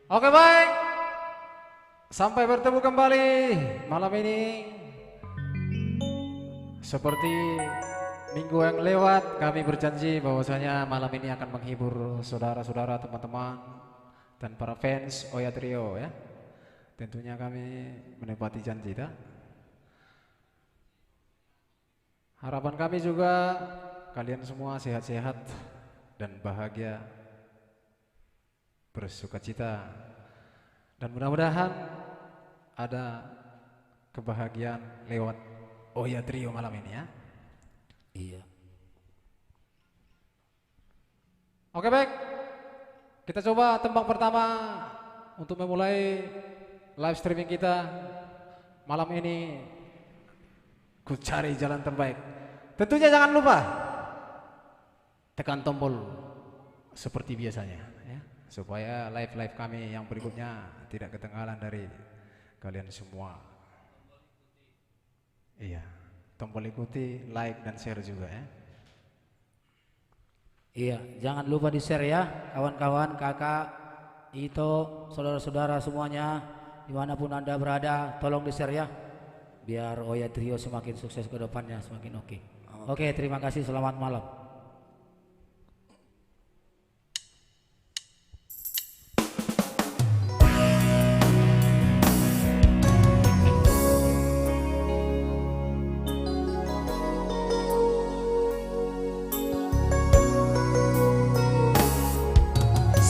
Oke baik, sampai bertemu kembali malam ini. Seperti minggu yang lewat, kami berjanji bahwasanya malam ini akan menghibur saudara-saudara, teman-teman, dan para fans Oya Trio ya. Tentunya kami menepati janji dah. Harapan kami juga kalian semua sehat-sehat dan bahagia, bersukacita, dan mudah-mudahan ada kebahagiaan lewat Oya Trio malam ini ya. Iya. Oke baik, kita coba tembang pertama untuk memulai live streaming kita malam ini. Ku cari jalan terbaik. Tentunya jangan lupa tekan tombol seperti biasanya ya, supaya live kami yang berikutnya tidak ketinggalan dari kalian semua. Iya, tombol ikuti, like dan share juga ya. Iya, jangan lupa di-share ya, kawan-kawan, kakak, Ito, saudara-saudara semuanya, dimanapun Anda berada, tolong di-share ya, biar Oya Trio semakin sukses ke depannya, semakin oke. Oke, terima kasih, selamat malam.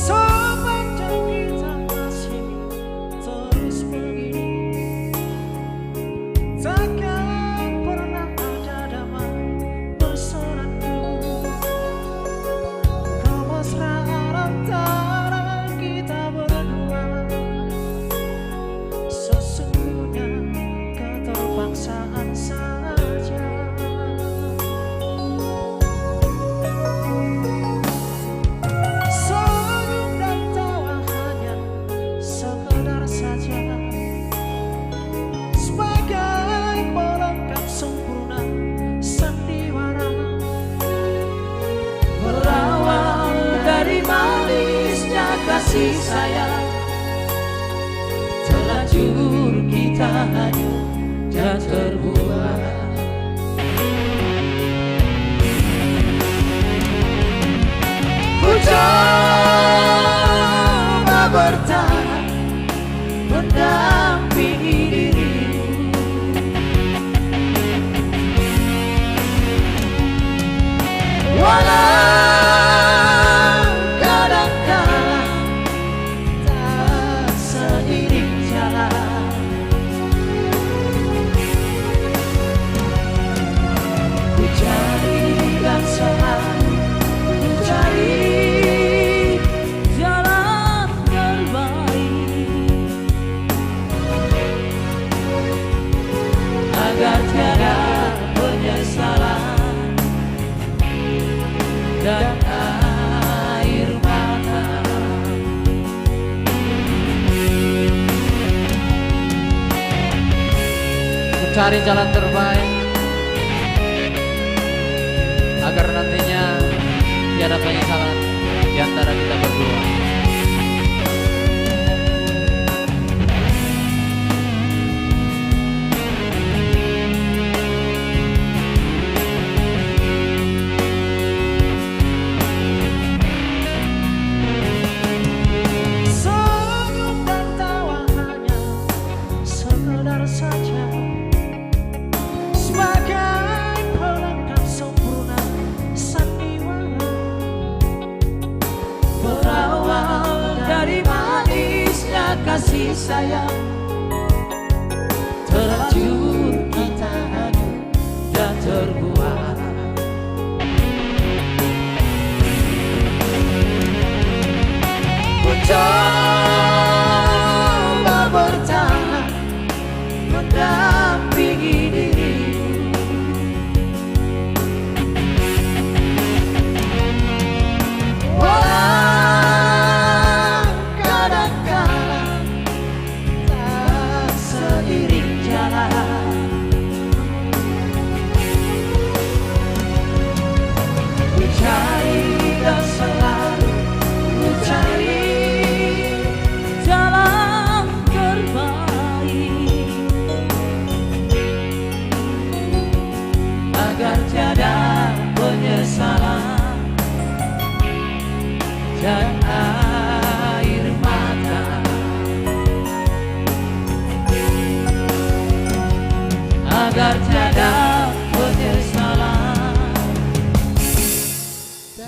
Sepanjang kita masih terus begini, takkan pernah ada damai bersatu. Kemesraan antara kita berdua sesungguhnya keterpaksaan saja. Senyum dan tawa hanya sekedar saja, sebagai pelengkap sempurna sandiwara. Berawal dari manisnya kasih sayang, terlanjur kita hanyut dan terbuai. Ku coba bertahan mendampingi dirimu, walau kadang-kadang tak seiring jalan. Ku cari dan selalu ku cari jalan terbaik, agar tiada penyesalan dan air mata. Ku cari jalan terbaik agar nantinya tiada penyesalan di antara kita berdua. Senyum dan tawa hanya sekedar saja, sebagai pelengkap sempurna sandiwara. Berawal dari manisnya kasih sayang, terlanjur kita hanyut dan terbuai. Ku coba bertahan mendampingi dirimu, walau kadang-kadang tak agar tiada penyesalan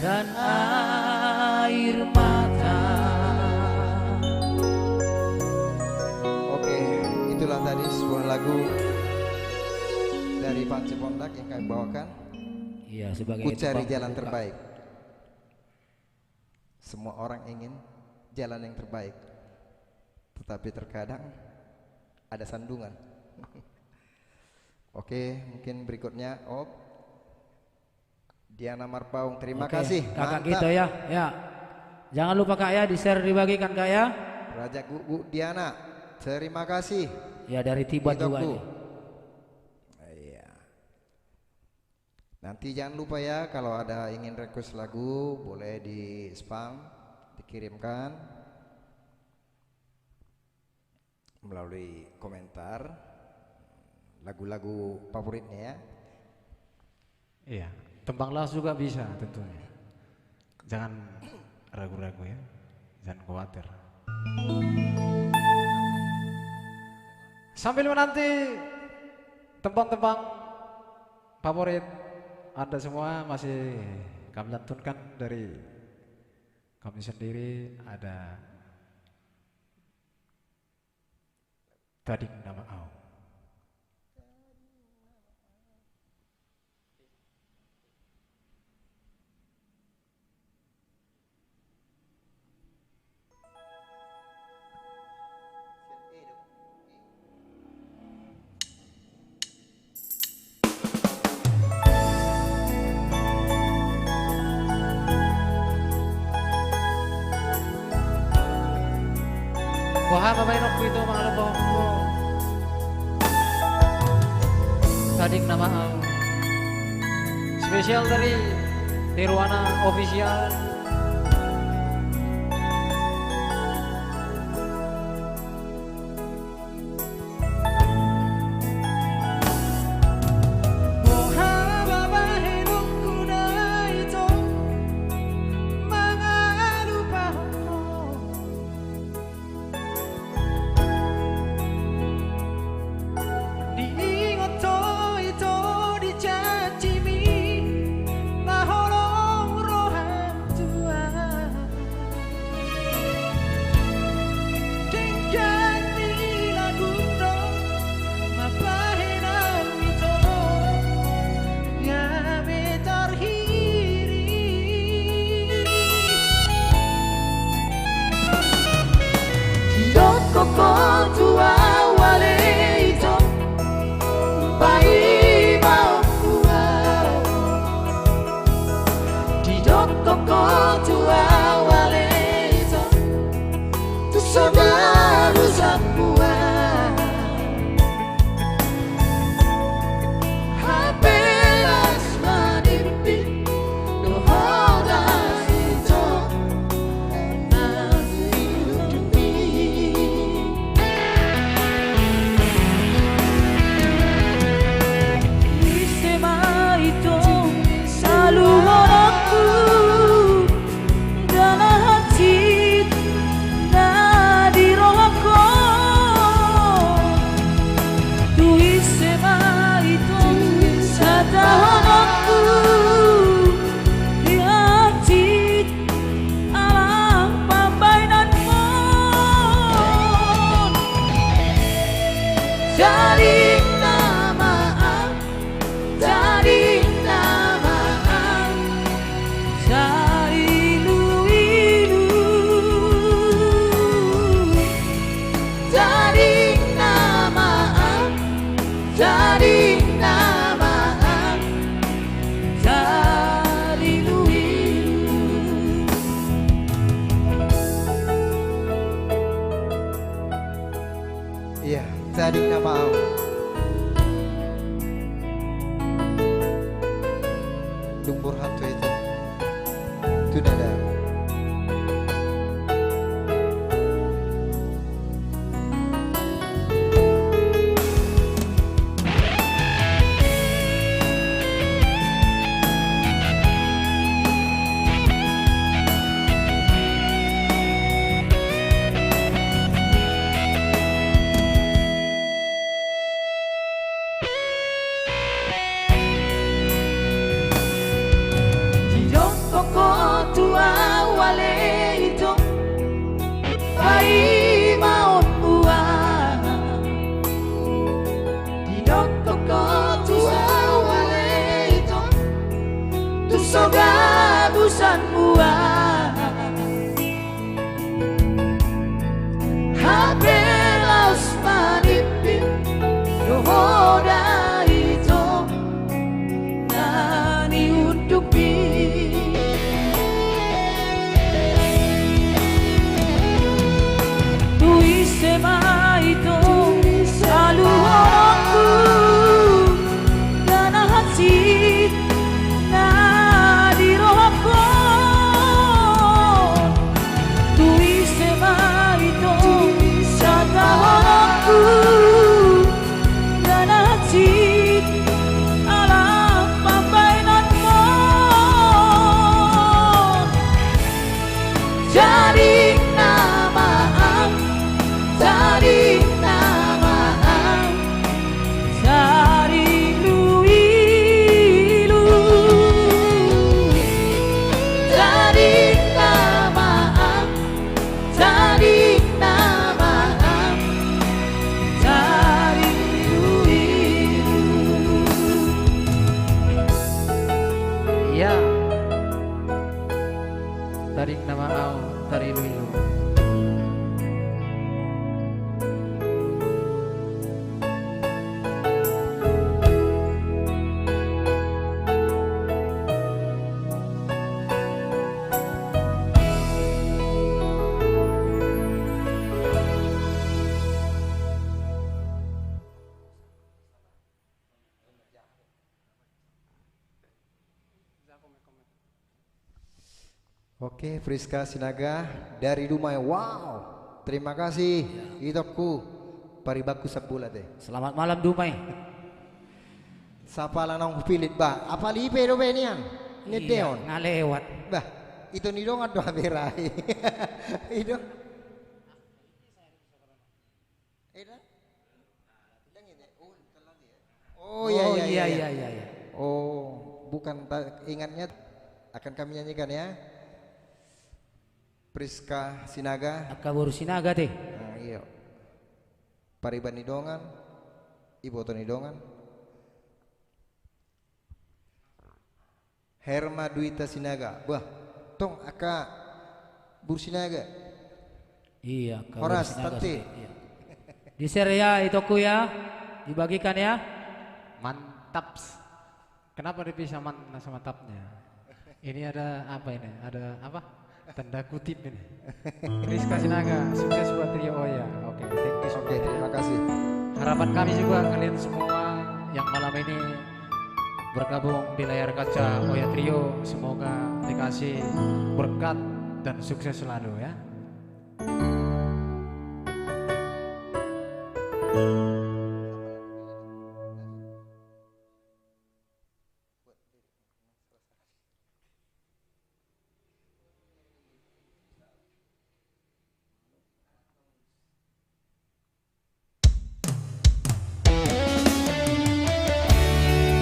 dan air mata. Oke, itulah tadi sebuah lagu dari Pak Cipondak yang kami bawakan. Iya, sebagai Ku cari tembang jalan pembuka. terbaik. Semua orang ingin jalan yang terbaik, tetapi terkadang ada sandungan. Oke, mungkin berikutnya Diana Marpaung. Terima Oke, kasih. kakak Mantap. gitu ya. Ya, jangan lupa kak ya, di share dibagikan kak ya. Raja Bu Diana, terima kasih. Ya dari Tibat Itu juga Bu. ini. Iya. Nanti jangan lupa ya, kalau ada ingin request lagu boleh di spam, dikirimkan melalui komentar lagu-lagu favoritnya ya. Iya, tembang las juga bisa tentunya. Jangan ragu-ragu ya, jangan khawatir. Sambil menanti tembang-tembang favorit Anda semua masih kami lantunkan dari kami sendiri. Ada Tadi Nama Au. Wah, pamainok itu mga lubong ko. Tadi Nama Au. Spesial dari Nirwana Official. Iya, Tadi Nama Au. Lumpur hantu itu nada. Oke, Friska Sinaga dari Dumai. Wow, terima kasih. Itoku paribaku sebulan deh. Selamat malam Dumai. Sapa lanang pilit ba? Apa lipe do benian? Ini deon. Ngalewat. Bah, itu nih dong ada berai. Itu. Oh iya. Oh, bukan ingatnya akan kami nyanyikan ya. Priska Sinaga. Akabur Sinaga teh. Nah, iya. Pariban nidongan, Iboto nidongan. Herma Duita Sinaga. Wah, tong aka Bursinaga. Iya, Akabur Horas Sinaga. Tante. Iya. Di share ya Itoku ya. Dibagikan ya. Mantap. Kenapa dipisah sama tapnya? Ini ada apa ini? Ada apa? Tanda kutip ini. Rizka Sinaga, sukses buat Trio Oya. Oke, thank you so Oke, much. terima kasih. Harapan kami juga kalian semua yang malam ini bergabung di layar kaca Oya Trio, semoga dikasih berkat dan sukses selalu ya.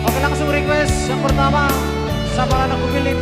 Oke, langsung request yang pertama, sabar anakku Philip.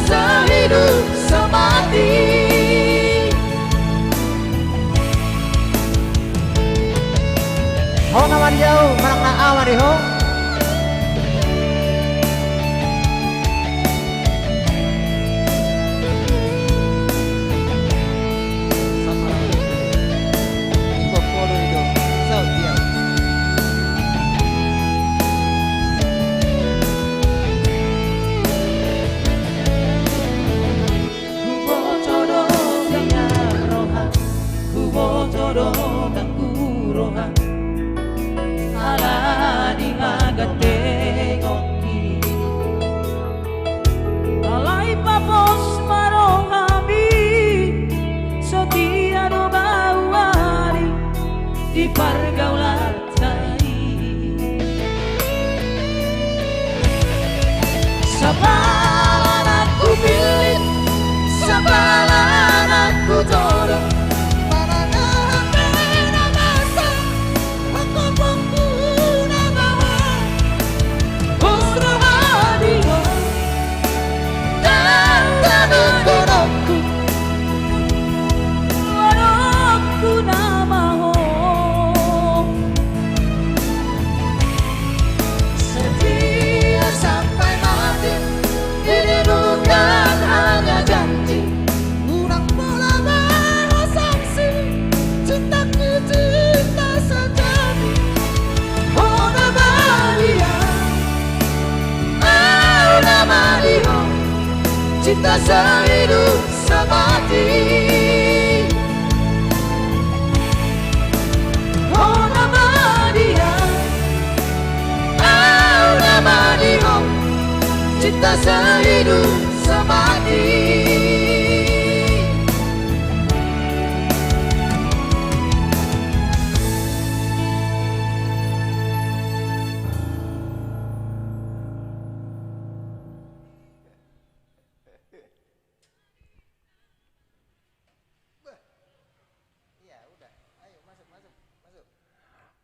Sehidup semati. Ho naman jauh, manang na aman di ho. cinta sehidup semati. Oh nama dia, oh nama dia, cinta sehidup semati.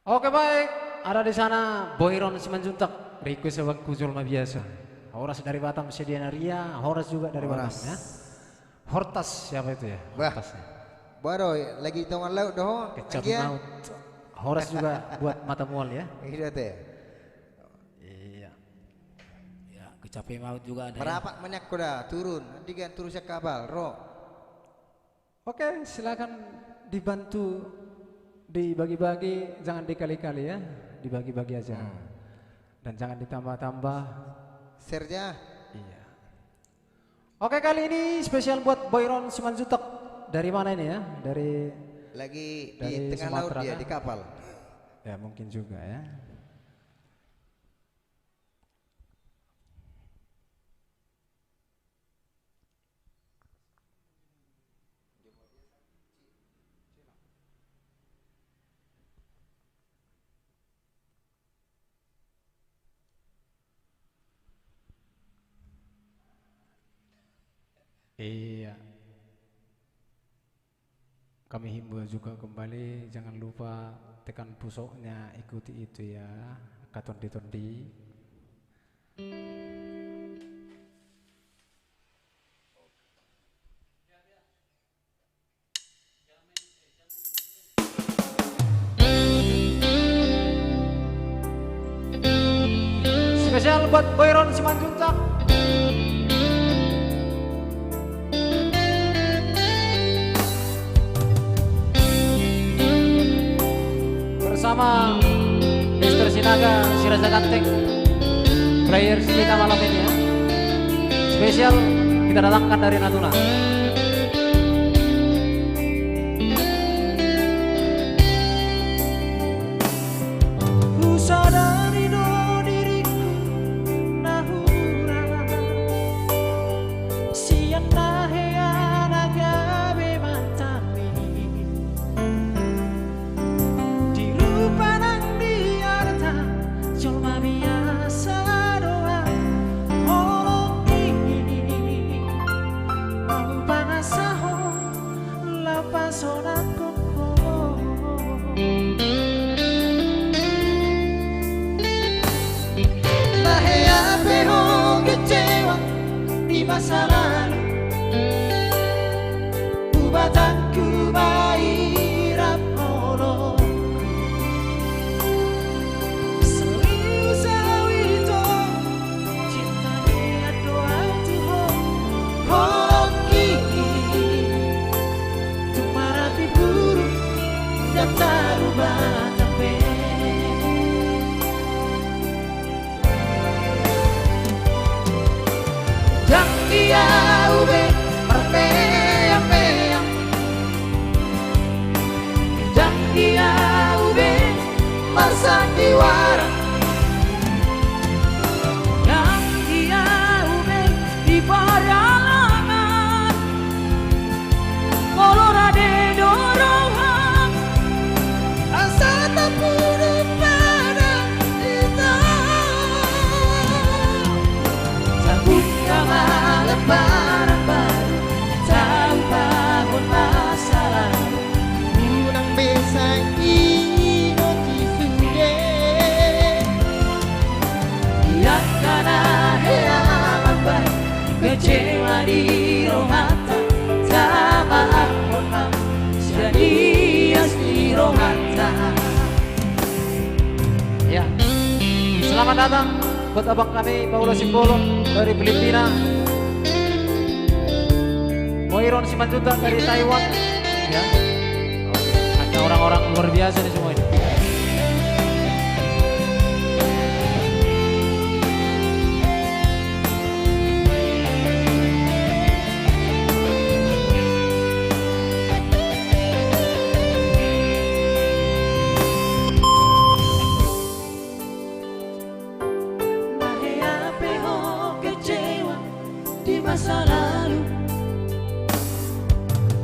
Oke baik, ada di sana Boyron Simanjuntak, request abang Kujol biasa. Horas dari Batam, Sediana Ria, Horas juga dari Batam ya. Hortas siapa itu ya? Bah. Hortas ya. Baru lagi tongan laut dah. Kecap maut. Horas juga buat mata mual ya. Iya teh. Iya. Ya, kecapi maut juga ada. Merapat banyak kuda turun, nanti kan turun kapal, ro. Oke, silakan dibantu dibagi-bagi, jangan dikali-kali ya, dibagi-bagi aja. Dan jangan ditambah-tambah. Serja. Iya. Oke, kali ini spesial buat Boyron Simanjuntak. Dari mana ini ya? Dari Lagi Dari di tengah laut Sumatera dia kah? di kapal. ya mungkin juga ya. Iya. Kami himbau juga kembali, jangan lupa tekan pusoknya, ikuti itu ya, katondi-tondi. Spesial buat Boyron Simanjuntak. Bersama Mr. Sinaga, Siraja Ganteng, players kita malam ini ya. Spesial kita datangkan dari Natuna. Ku sadari do diriku nahura sian nahea nagabe mantami di rupa nang diarta cuma biasa doa holoki mau panasaho lapasona koko Bahaya peho kecewa di masa lalu Ubatanku bairap holo Seliu sawito cinta dia doa Tuhan Holoki Tumarapi buruk dan tarubah tapi Dan dia ube merpea-pea Dan dia ube bersandiwara Dan dia ube di paralangan Kolorade dorongan Asa tak purut pada kita Sambut nama lebaran baru Tahu tahun masa lalu Unang besang ino kisuye Yang kana heaman baik Kecewa di rohata Sama akona Sedias di rohata Ya, selamat datang buat abang kami Paula Simbolon dari Filipina, Boyron Simanjuntak dari Taiwan, ya, hanya orang-orang luar biasa nih semua ini. masa lalu.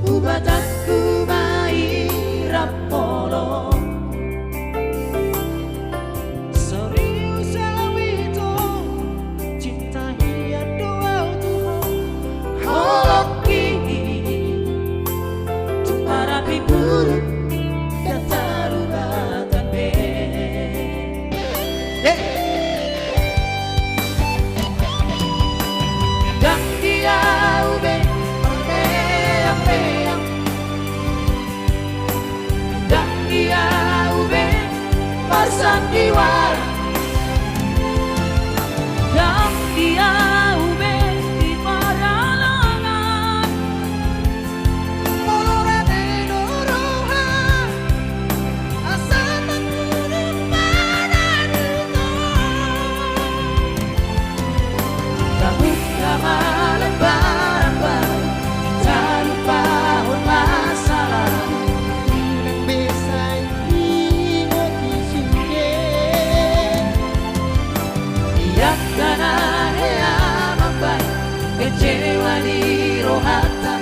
Ubataku mahirap polo serius awito cinta hiat doa Tuhan holoki tumarapi buruk dan tarubatan be dan dia ube dan dia ube pasandiwara dan dia ube di paralangan molorane dorohan asal mengurung manaruto kamu ramalan barang-barang tak lupa masa lalu yang bisa ingat di sini tiap kanan yang baik kecewa di rohata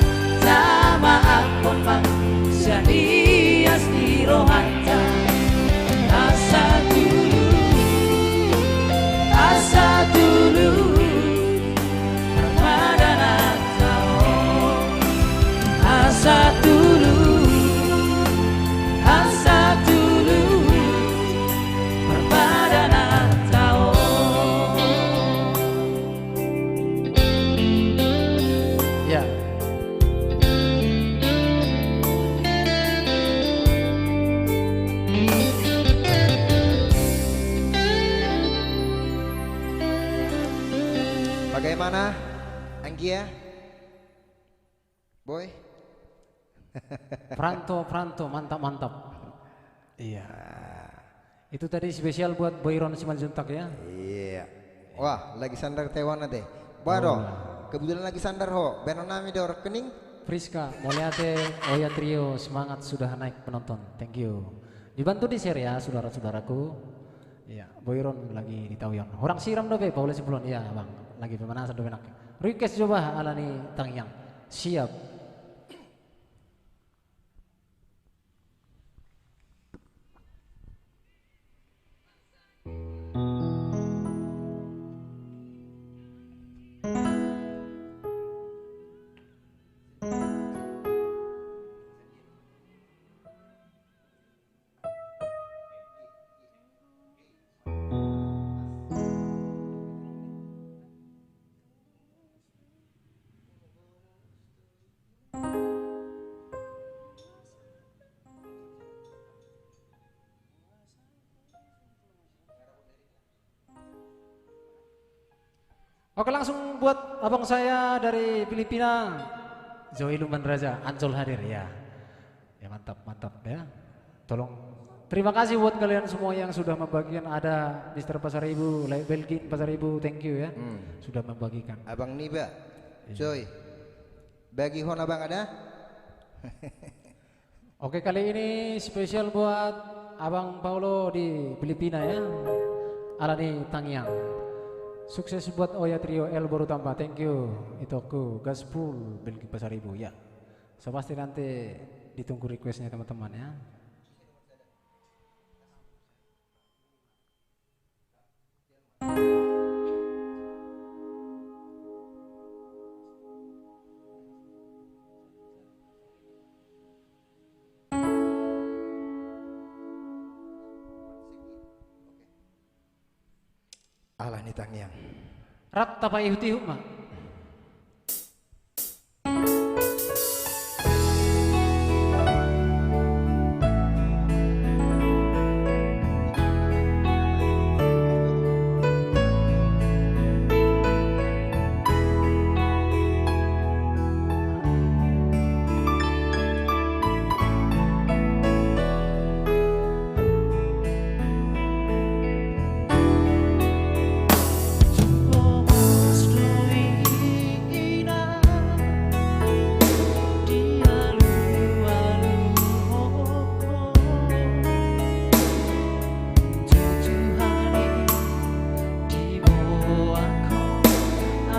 sama akun bang sias di rohata asa dulu Ramadan tahun asa dulu Ramadan tahun. Ya. Bagaimana Anggia? Boy? Pranto, mantap. Iya. Itu tadi spesial buat Boyron Simanjuntak ya. Iya. Wah, lagi sandar tewana teh. Baro. Kebetulan lagi sandar ho. Benonami do rekening. Friska, Moliate, Oya Trio, semangat sudah naik penonton. Thank you. Dibantu di share ya saudara-saudaraku. Iya, Boyron lagi di Taoyong. Orang siram dobe, boleh sebelum iya bang. Lagi pemanasan dobe nak. Request coba alani Tangyang. Siap. Oke, langsung buat abang saya dari Filipina, Zoe Luman Raja, Ancol hadir ya. Ya mantap ya. Tolong terima kasih buat kalian semua yang sudah membagikan. Ada Mr. Pasar Ibu, Belgin Pasar Ibu, thank you ya. Sudah membagikan. Abang Niba, Joy, bagi hon abang ada? Oke, kali ini spesial buat abang Paulo di Filipina ya. Alani Tangyang. Sukses buat Oya Trio El baru tambah, thank you. Itoku Gaspul Belgi Pasar Ibu ya. So pasti nanti ditunggu requestnya teman-teman ya. Alah nih Tangyang. Rap tapa ihuti hukma.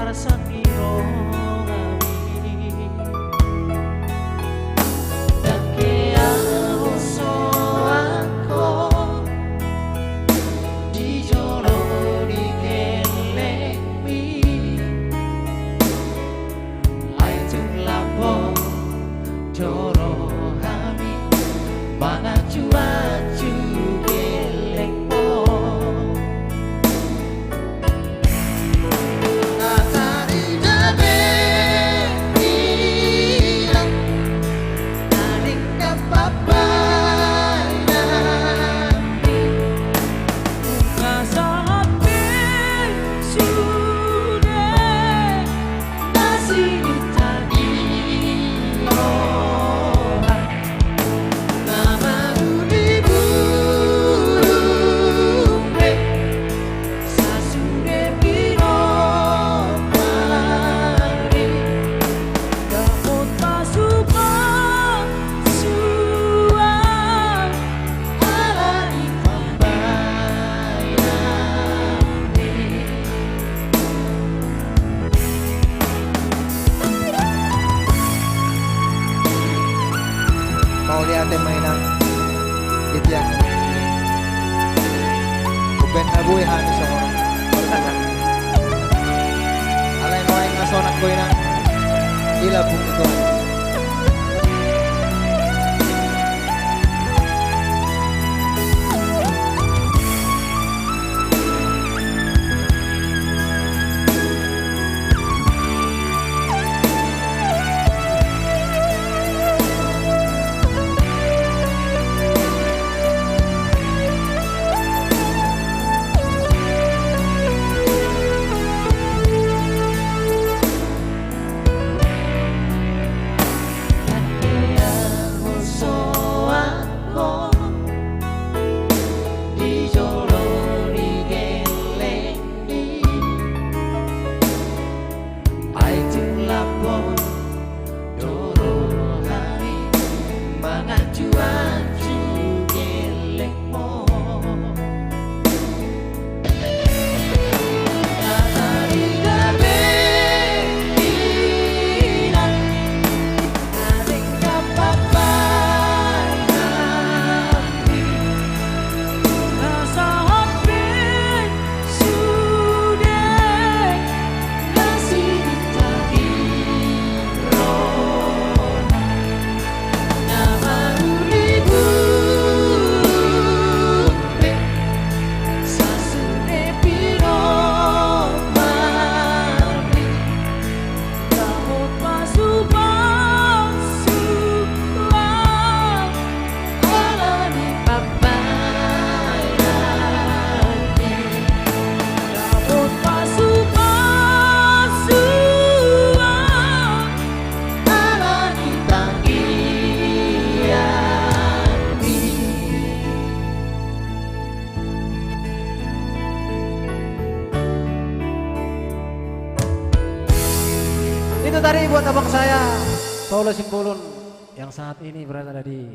Saniro mau lihat mainan di tiang. Bukan nabuhi hani sa orang. Alay no ay ngasonak ko ina. Ila pun ito. Itu tadi buat abang saya, Paulus Simbolon, yang saat ini berada di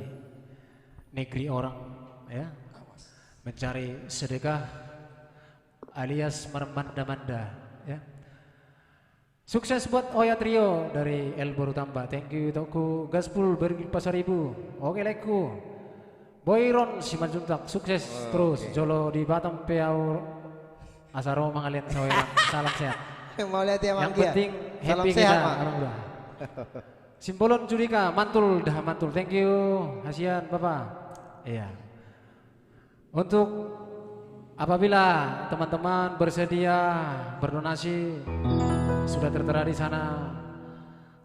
negeri orang, ya, mencari sedekah alias mermanda-manda, ya. Sukses buat Oya Trio dari El Borutamba. Thank you Toko Gaspul Bergil Pasaribu. Oke leku. Boyron Simanjuntak. Sukses terus. Jolo di Batam Peau Asaro mangalian saweran. Salam sehat. Mau lihat ya Yang Manggia? penting Salam happy sehat, kita. Mak. Alhamdulillah. Simbolon Judika mantul dah mantul. Thank you. Hasian Bapak. Iya. Untuk apabila teman-teman bersedia berdonasi, sudah tertera di sana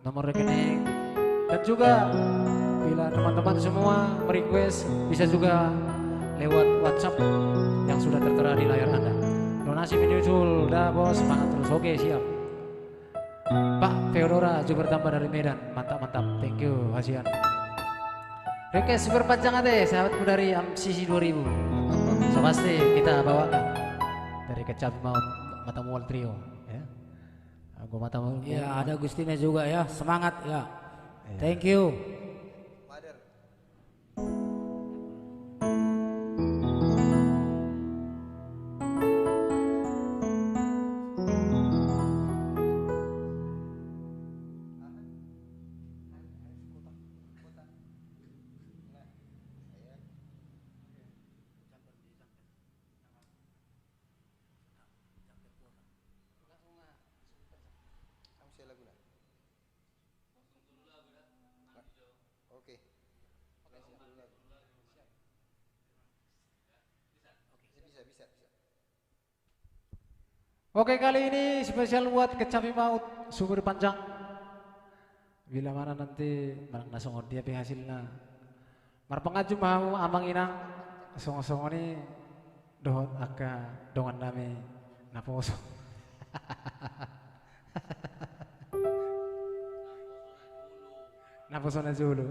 nomor rekening, dan juga bila teman-teman semua merequest bisa juga lewat WhatsApp yang sudah tertera di layar Anda. Donasi menyusul, dah bos, semangat terus. Oke siap. Pak Feodora juga bertambah dari Medan, mantap, thank you Hasian. Request super panjang deh, sahabatku dari MCC 2000. So pasti kita bawakan dari Kecapi Maut Mata Mual Trio, ya. Gua Mata Mual. Ya, ada Gustina juga ya, semangat ya. Thank you. Oke. Bisa. Oke, kali ini spesial buat Kecapi Maut sumber panjang. Bila mana nanti barang nasong dia hasilnya. Mar pengaju mau amang inang songo-songo ini dohot aka dongan nami naposo. Naposo na Zulu.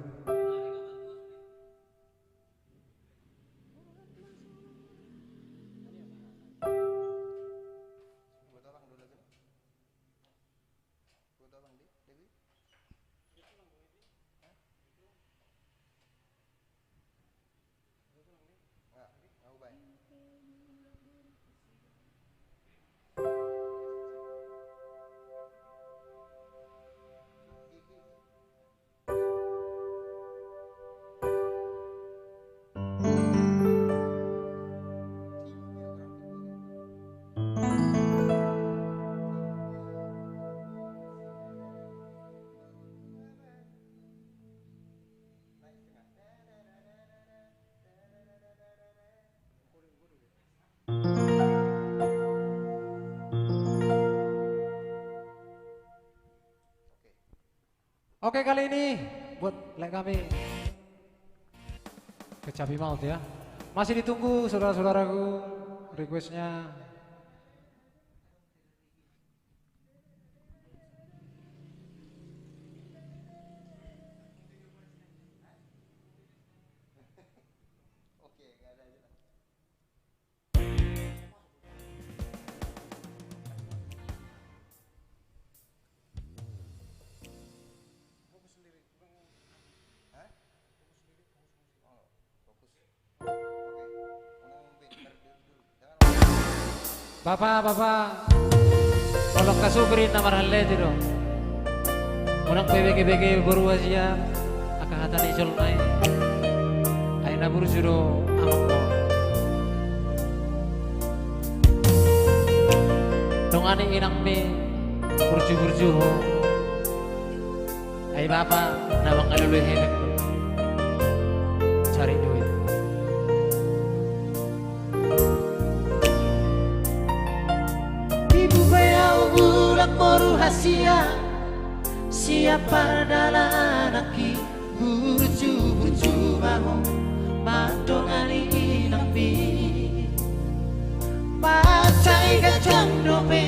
Oke, kali ini buat like kami kecapi maut ya. Masih ditunggu saudara-saudaraku requestnya. Bapak, tolong kasubirin na marhalle dito. Unang PBG baru aja akan hata ni Solnay. Ay naburu juro amang mo. Dongani inang mi burju ho. Ay bapak nawang aluluy hemek ko. Cari duit. Moru hasia siapa dalam aki burju maho madongali inambi macai gajang dobe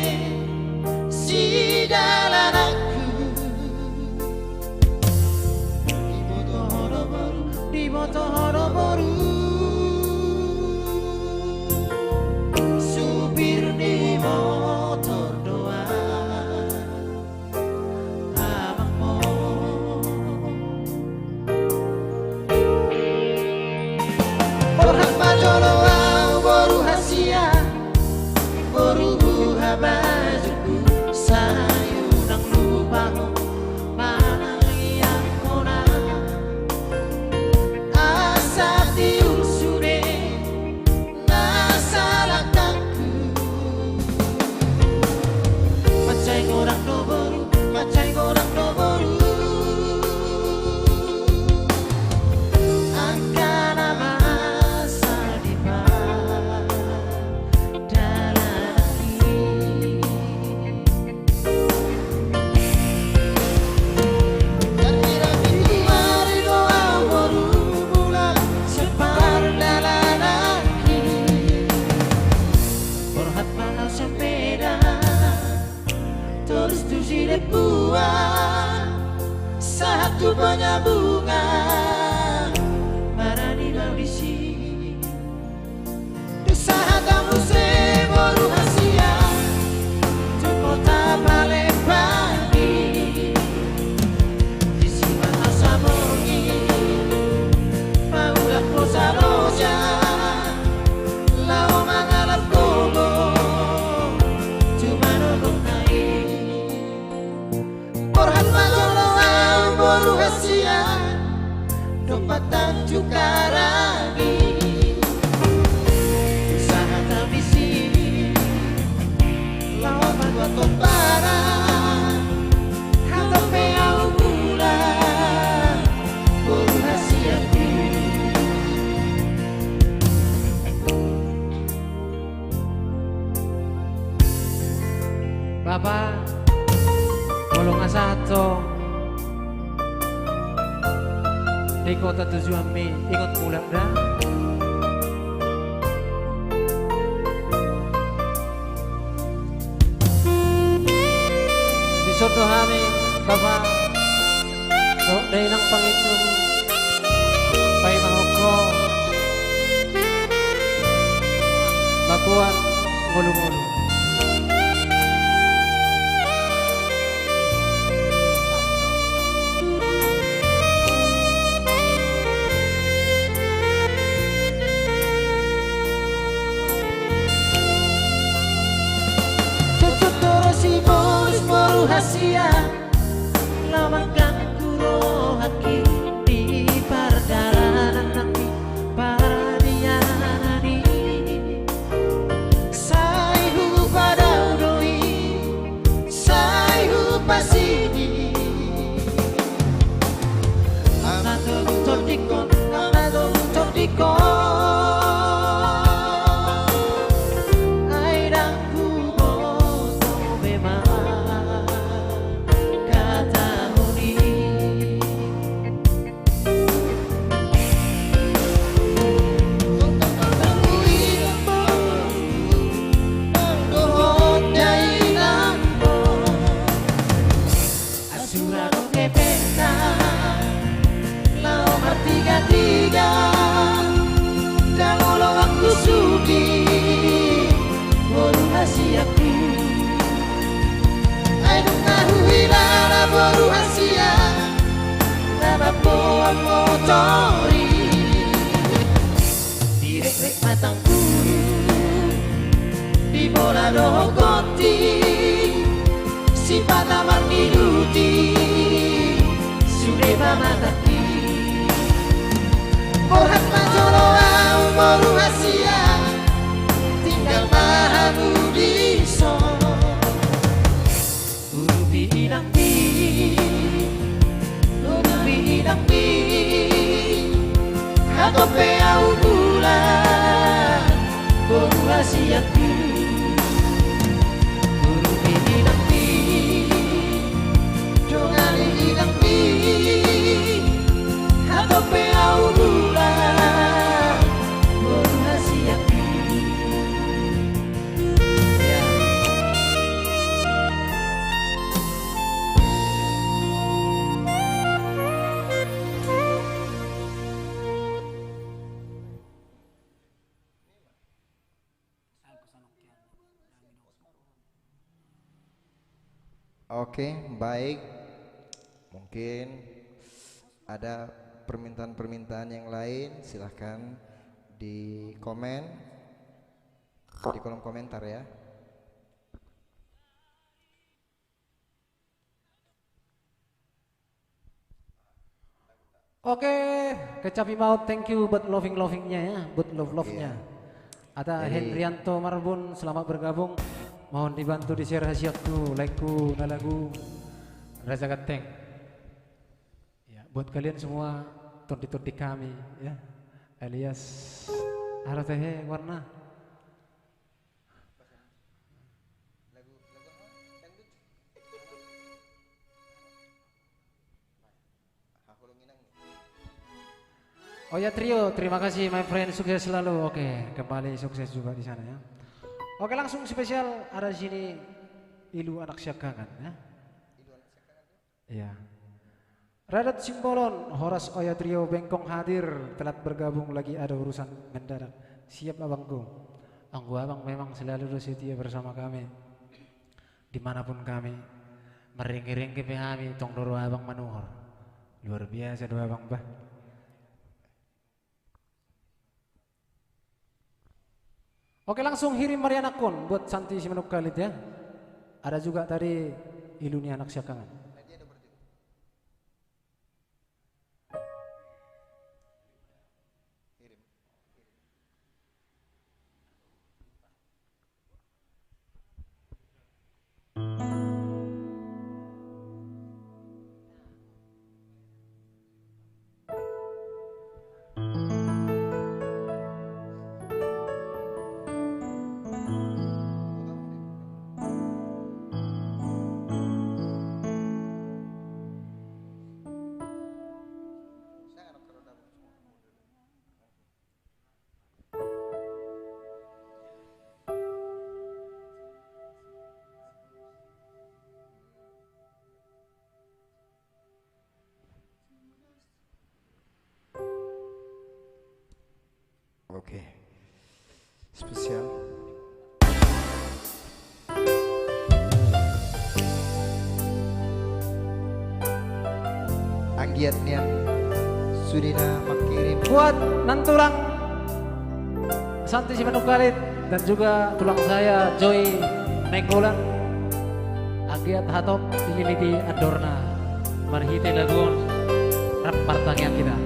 si dalam aku di moto horoboru supir di motor doa. Boru hasia boru habajuku sayu nang lupa mana yang kona asa diusune nasalakaku macai orang no boru satu banyak bunga marani laudisi usaha kamu seboru hasia tu kota Palembang di sini asa mongi paulah kosa roja lao mangalap kobo cuma nongong naik Orhan boru hasia dopatan cukarani usaha kami sini lawan buat kompara hatape au mula boru hasiaku Bapak, tolong asato. Di kota tujuan mi ingat pulang dah. Di soto kami bapak sok dari nang pangitung pai mahoko bakuan ngulu-ngulu. Hasia lawangkan kuro haki di pardalanan nanti paradianani saihu pada udoi saihu pasini amato todikon tori direk-rek matangku di bola dogoti si panaman diluti sudah mamataki Borhat Majolo au moru Asia tinggal Mahamudi so urubi inang bi Hatope au bulan boru Asiaku urubi inang bi dongane inang bi Hatope au bulan boru Asiaku ya. Oke, baik. Mungkin ada permintaan-permintaan yang lain, silahkan di komen di kolom komentar ya. Oke, Kecapi Maut, thank you buat lovingnya ya, buat love-nya. Ada Hendrianto Marbun, selamat bergabung. Mohon dibantu di share hasiatku, like-ku, nalagu, Raja Gateng. Ya, buat kalian semua, tonti-tonti kami ya, alias Aratehe warna. Oh ya trio, terima kasih my friend, sukses selalu. Oke, kembali sukses juga di sana ya. Oke, langsung spesial ada di sini Ilu Anak Syakangan ya. Iya. Radat Simbolon, Horas Oya Trio Bengkong hadir, telat bergabung lagi ada urusan mendadak. Siap abangku. Abang memang selalu setia bersama kami. Dimanapun kami meringki-ringki kami tong doro abang manuhor. Luar biasa doa abang bah. Oke, langsung Hirim Mariana Kun buat Santi Simanuk Khalid ya. Ada juga tadi Iluni Anak Syakangan. Oke, spesial. Anggiat niat Sudina mengirim Buat nantulang Santi Simanuk Khalid dan juga tulang saya Joy Nenggolan. Agiat hatop dililiti Andorna marhite lagun rap partangnya kita.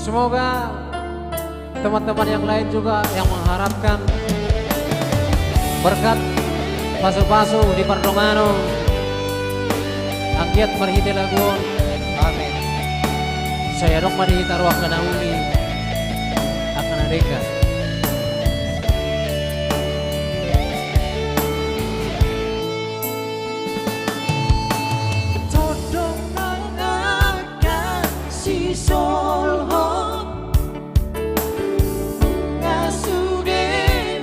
Semoga teman-teman yang lain juga yang mengharapkan berkat pasu-pasu di Pardomano angkiat marhite lagun Amin. saya dong marhita ruang kanauli akan adeka Todong nangakan si solhon ngasuge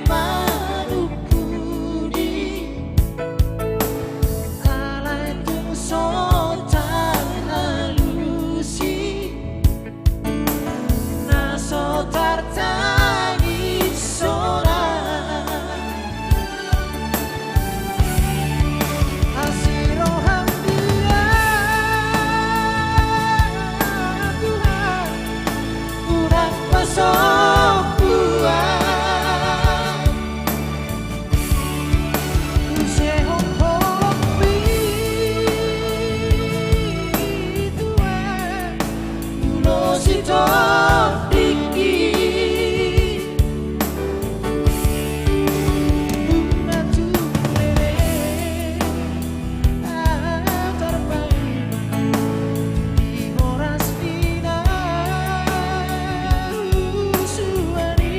manukudi alai tung sotan halusi naso tartani soran asiro hamdia Tuhan urang pasok buah sehong holok pi Tuhan ulo sito diki bunga tulele terbaik di horas dina usuani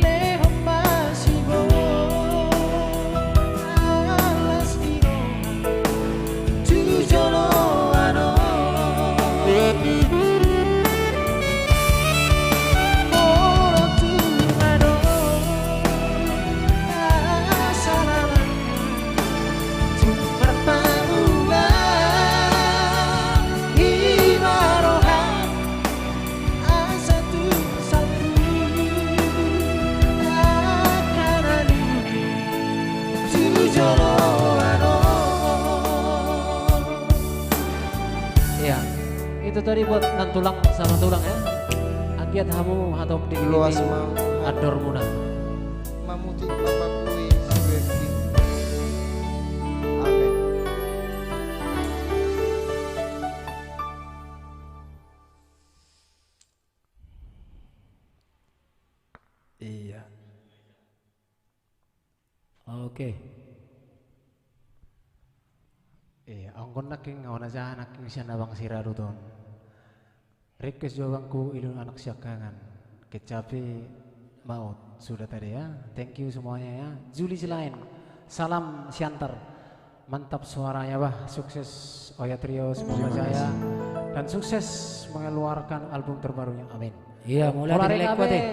lehom masibo alas dino tujono ano moro tumano asalaman Berparulah ibarohan satu satu akan adu tujono ano. ya itu tadi buat nantulang sama tulang ya angkiat hamu atau Luas dikini mau ador muna mamuti bapakku Swift. Amin. iya Oke. iya angkon naking ngawan aja naking siya nabang sirado ton request jawabku ilun anak siakangan kecapi maut sudah tadi ya thank you semuanya ya Juli Silain salam siantar mantap suaranya bah sukses Oya Trio semoga jaya dan sukses mengeluarkan album terbarunya amin Iya, mulai Pola dari ring Lekwa abe, deh.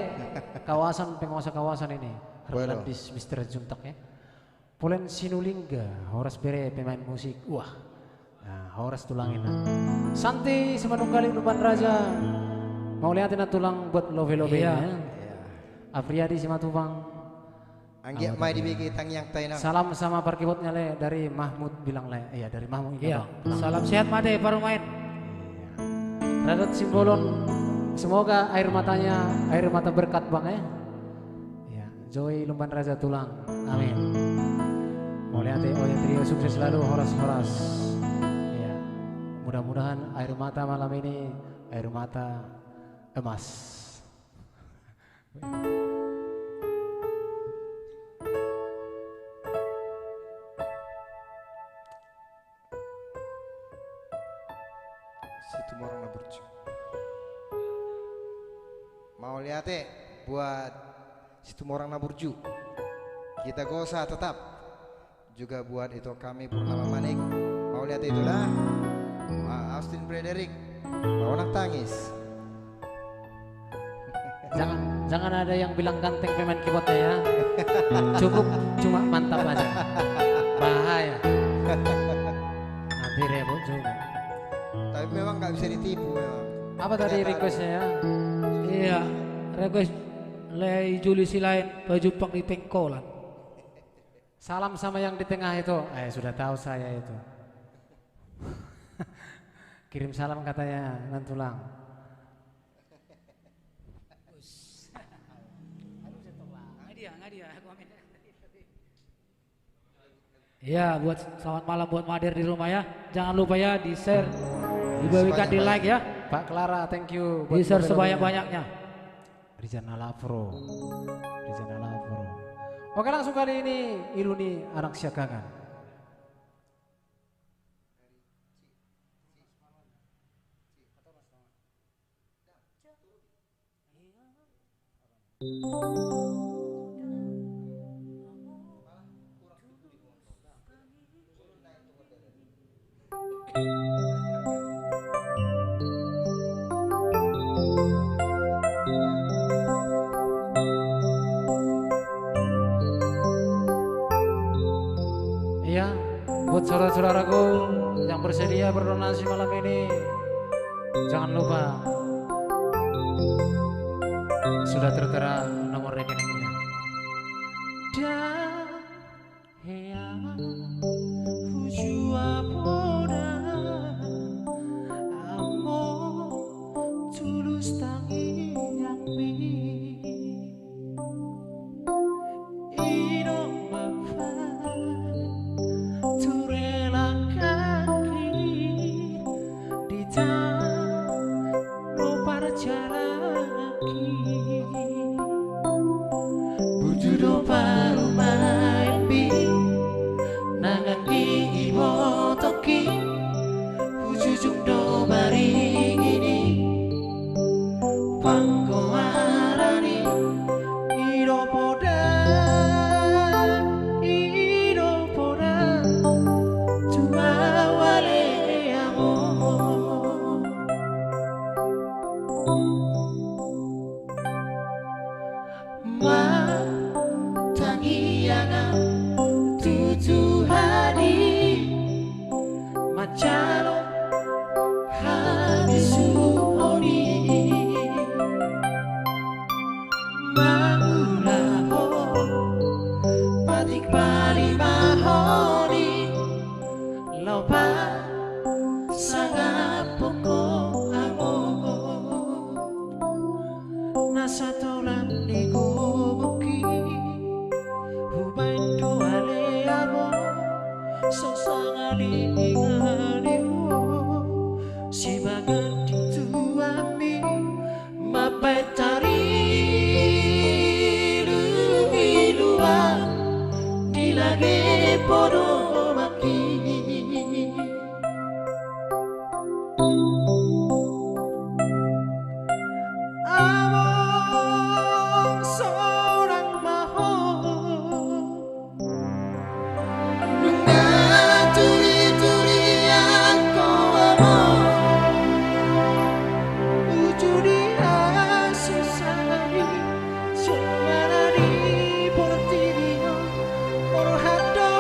kawasan penguasa kawasan ini Bueno. Hernan bis Mr. Juntak ya Polen Sinulingga Horas Bere pemain musik wah nah, Horas tulangin nah. Santi Semanunggali Luban Raja mau lihatin tulang buat love-love Iya. ya Afriadi Simatupang Anggia mai dibagi tang yang tainang. salam sama parkibotnya le dari Mahmud bilang le iya dari Mahmud Iya. Bang. Salam sehat Made baru main. Radot Simbolon semoga air mata berkat bang ya. Ya, Joy Lumban Raja Tulang, amin. Mau lihat ya, Oya Trio sukses selalu horas-horas. Ya, mudah-mudahan air mata malam ini air mata emas. Situ orang naburju. Mau lihat buat situ orang naburju. Kita gosa tetap. Juga buat itu kami Purnama Manik. Mau lihat itu dah. Austin Frederick. Mau nak tangis. Jangan ada yang bilang ganteng pemain keyboardnya ya. Cukup cuma mantap aja. Bahaya. Nanti ribut juga. Tapi memang nggak bisa ditipu memang. Apa tadi requestnya ya? Iya, request lei Juli Silain baju pang di pengkolan. Salam sama yang di tengah itu. Sudah tahu saya itu. Kirim salam katanya Nantulang. Iya, buat selamat malam buat Mader di rumah ya. Jangan lupa ya di share, dibagikan di like ya. Pak Clara, thank you. buat Di-share label-labelnya. sebanyak-banyaknya. Rizana Lavro. Rizana Lavro. Oke, langsung kali ini Iluni anak siagangan. Iya, buat saudara-saudaraku yang bersedia berdonasi malam ini, jangan lupa sudah tertera nomor rekeningnya. Bujudo paru main bi nangang di ibo toki hujujung do baring ini pangko arani ido poda cuma wale amor tangiana tutu hadi macalo habisu ori maulaho patik pali mahoni lopa sangat poko amo nasa tolan di kubuki hubain duale amo sosangali ingaliwo si bagan dituami mapai tari luilua dilage podo maki among seorang mahal turi-turi aku amor ujudi asusari suara di portirio por hado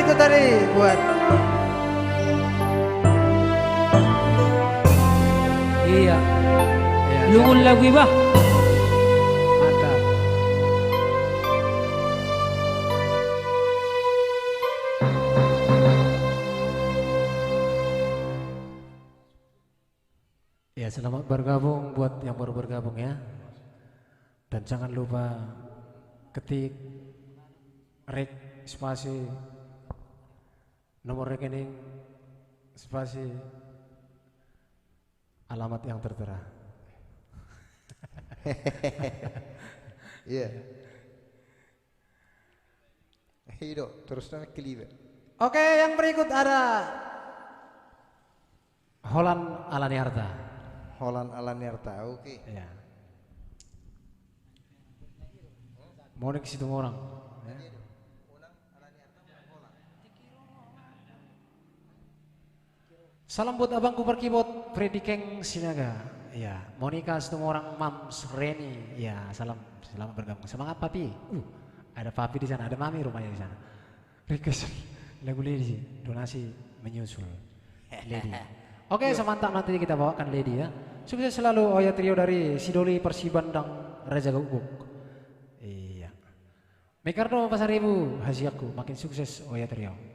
berikut tadi buat Iya. Ya, Lungun lagu ibah. mantap. Ya, selamat bergabung buat yang baru bergabung ya. Dan jangan lupa ketik spasi nomor rekening spasi alamat yang tertera. iya. Hidup terus nama kelibat. Oke, yang berikut ada Holland Alaniarta. Holland Alaniarta, oke. Ya. Monik situ orang. Ya. Salam buat abangku berkibot Freddy Keng Sinaga. Ya, Monica Situmorang Mams Reni. Ya, selamat bergabung. Semangat papi. Ada papi di sana, ada mami rumahnya di sana. Request lagu Lady, donasi menyusul. Lady. Oke, semantap nanti kita bawakan Lady ya. Sukses selalu Oya Trio dari Sidoli Persibandang Raja Guguk. Iya. Mekardo Pasar Ibu, Haziaku, makin sukses Oya Trio.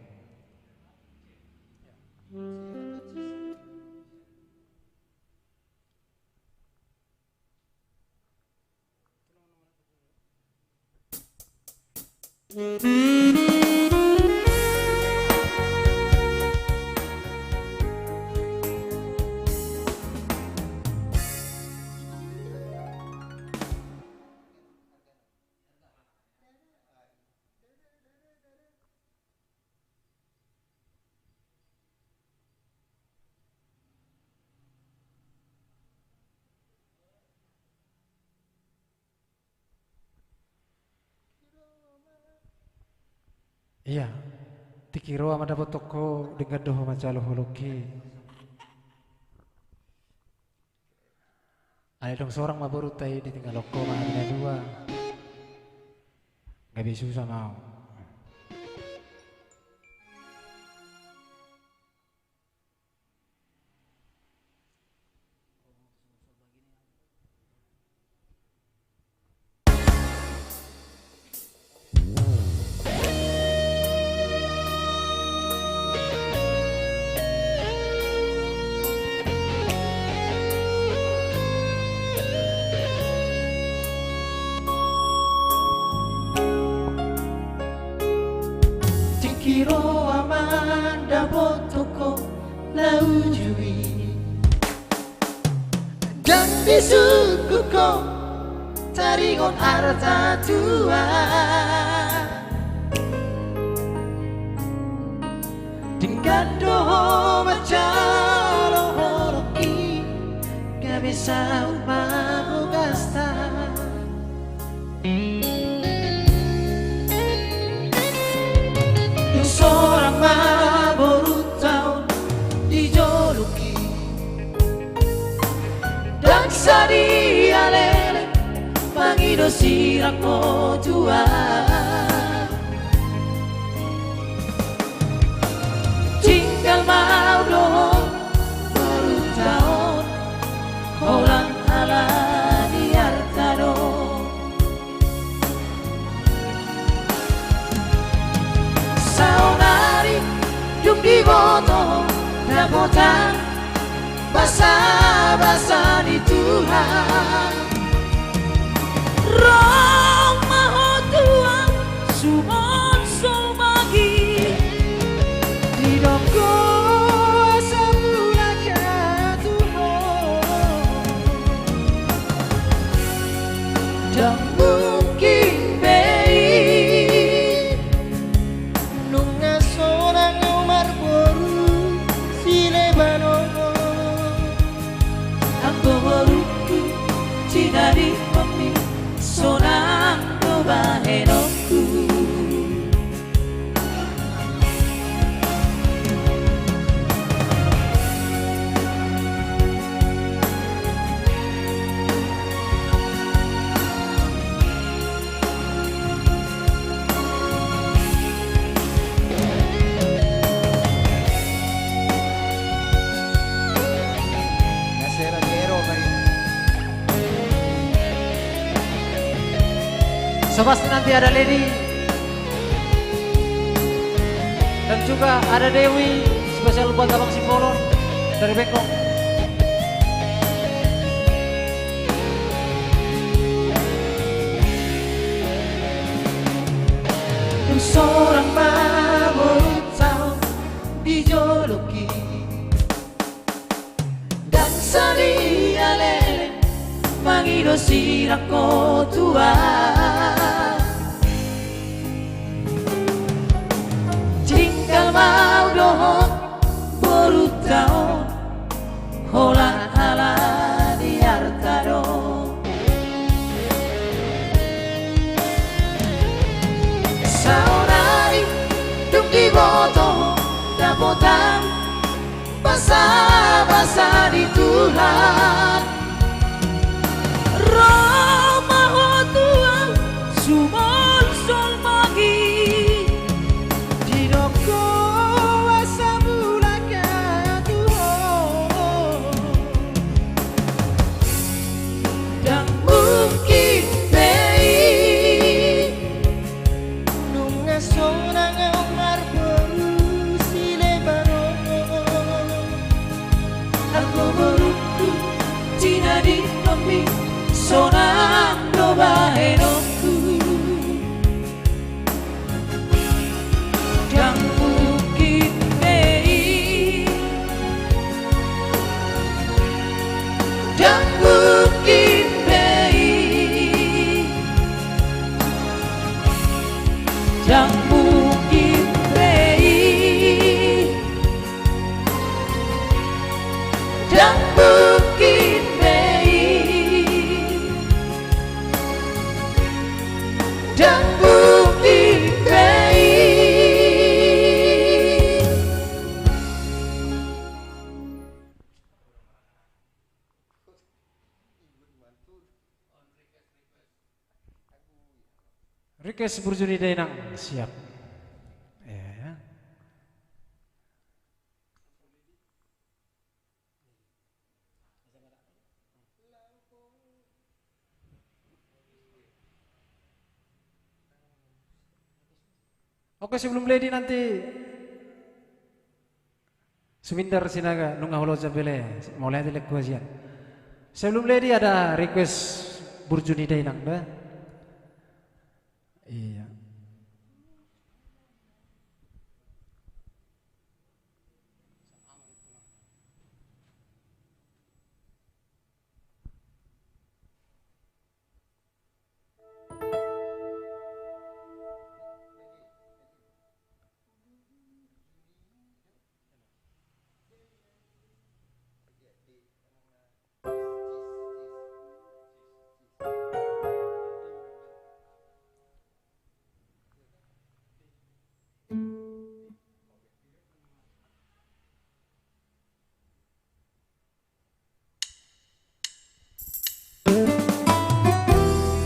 Iya, tikiro ama dapat toko dengan doho macalo holoki. Ada dong seorang maburu tai ditinggal loko mana bina dua. Gak bisa susah mau. Kiro amanda botoko laujui dan di sukuko taringon arta tua tingkat doho macalo horoki gak bisa mau gasta. Seorang baru tahun dijoluki dan sadia lele mangido sirako tua tinggal mau doh baru tahun Holland ala diartado. Saonari yung diboto na botang basa-basa ni Tuhan. Rong maho Tuhan sumon sumagi di dongko asam lulaka Tuhan. Dan mungkin dari pemi sonata So pasti nanti ada Lady dan juga ada Dewi, spesial buat Abang Simbolon dari Bengkok. Seorang baru tahu dijoloki dan sedia lele mangido sirako tua jingkal mau dohon baru tahu holan ala di artado saudari dum di boto dapotan basa-basa di Tuhan Roma Tuhan sumol sol magi di doko asa bulaka Tuhan dan mungkin sonando baheroku yang mungkin mei yang mungkin mei yang mungkin mei yang mungkin dan bumi Request Burjuni Dainang siap. Ya. Oke, sebelum Lady nanti Sumindar Sinaga nunga holo jabele mau lihat kuasian. Sebelum Lady ada request Burjuni Dainang dah. Iya.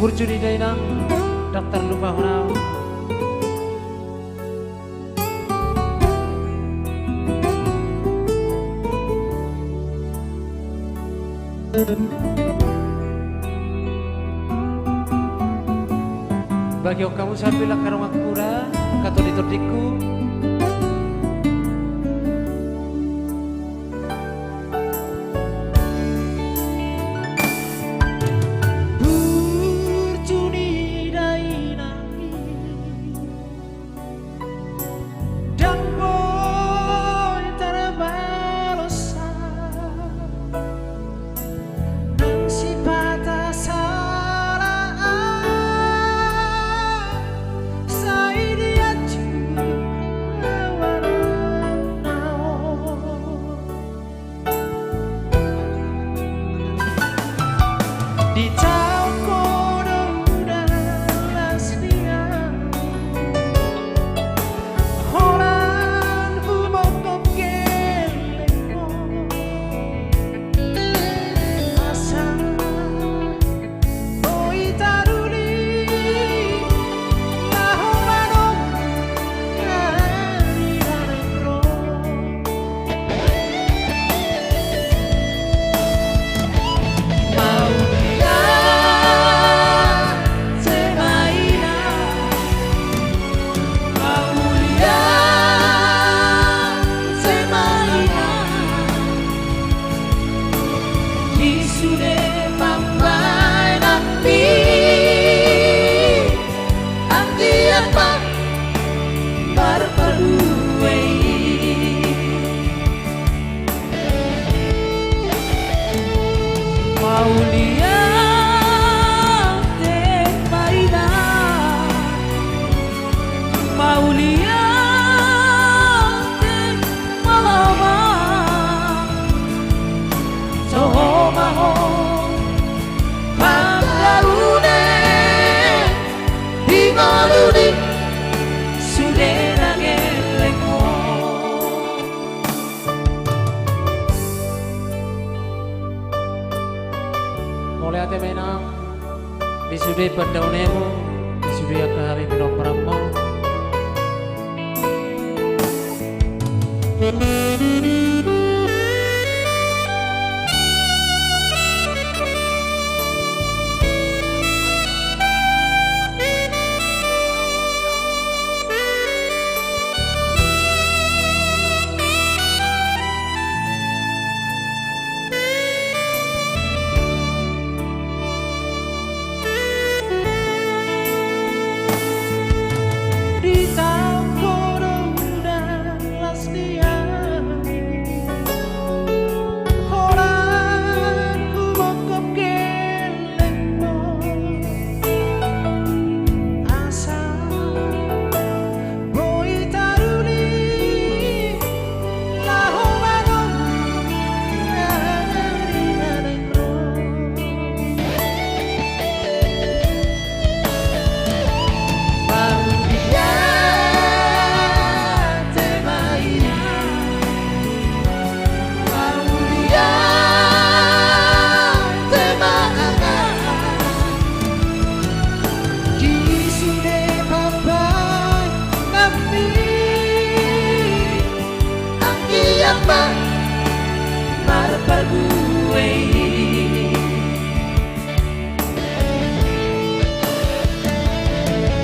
Burjuni Dainang Daftar Lumba Hunau bagi kamu sambil karang kura kato ditordiku Maulia te maina Maulia te mama Soho maho Pandaune Dingoluni Sudena gelengmo Mulai ate menang Disudi pendaunemu Disudi akahari birong peramo Di tamporo udah las dia Orang ku mokop gelengmo Asa boi taruni Laho manong Dari manengro Maulia te maina Maulia te maana Kisune papa kami Angiyapa marpaguei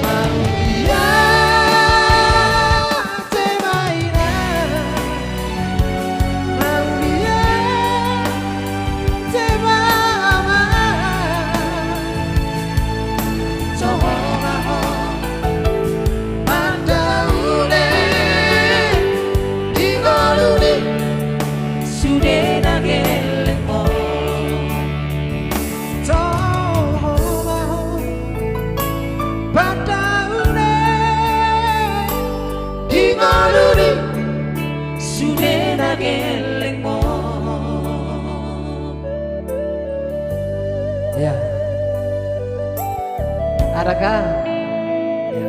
Maulia te maina Maulia te mama Soho maho Pandaune Dingoluni Sudena gelengmo Soho maho Pandaune Dingoluni Sudena gelengmo Ya. Adakah? Ya.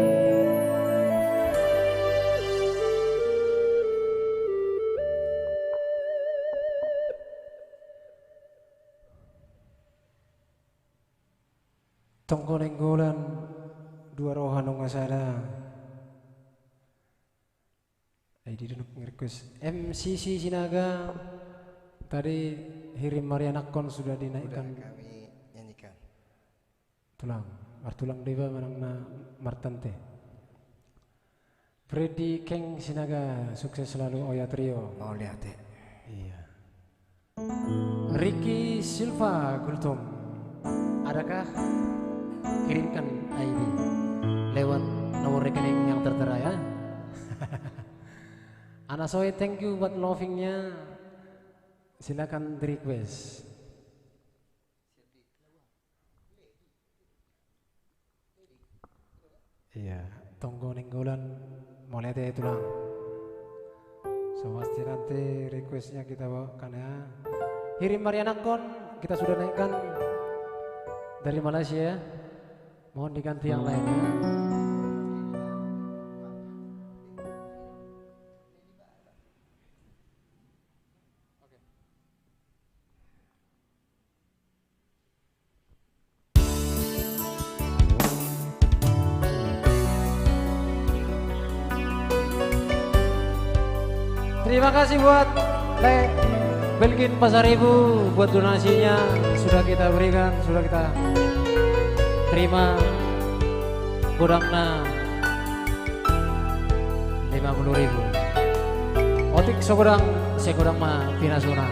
Tongko nenggolan dua rohan ngasada. Di duduk ngerequest MCC Sinaga tadi Hirim Marianakon sudah dinaikkan. Kami nyanyikan. Tulang, martulang dewa menangna martante. Freddy Keng Sinaga, sukses selalu Oya Trio. Mau lihat ya. Iya. Ricky Silva Gultom, adakah kirimkan ID lewat nomor rekening yang tertera ya. Anasoy, thank you buat lovingnya. Silakan di request. Iya, tonggo nenggolan mau lihat ya tulang. So pasti nanti requestnya kita bawakan ya. Hirim Marianakon kita sudah naikkan dari Malaysia ya. Mohon diganti yang lainnya. Terima kasih buat Belkin Pasar Ibu buat donasinya sudah kita berikan, sudah kita terima godangna 50.000. Otik segodang mah pinasuna.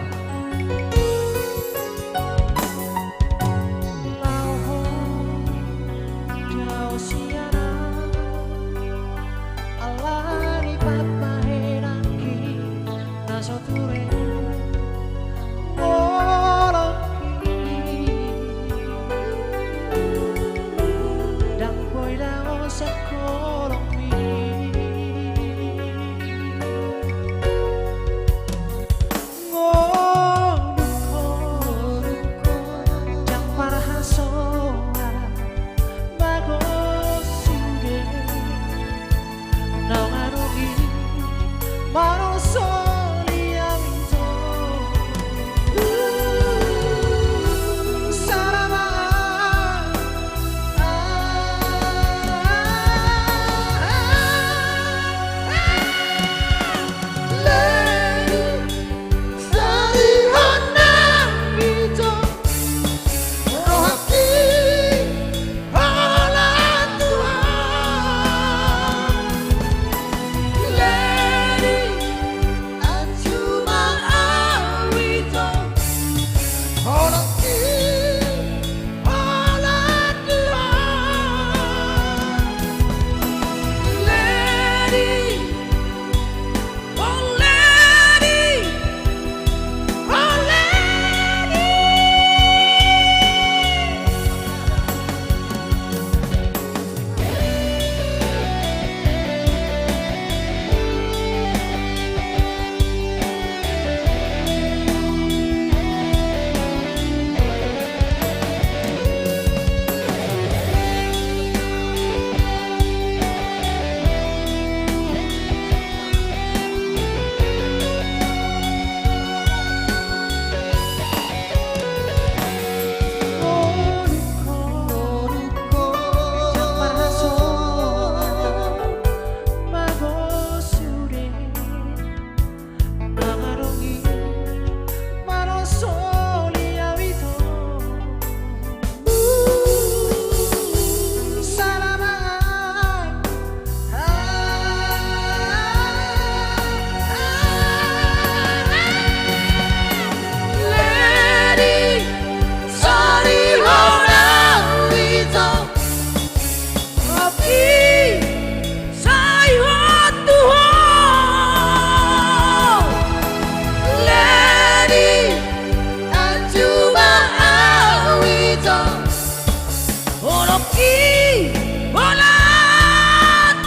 aquí, hola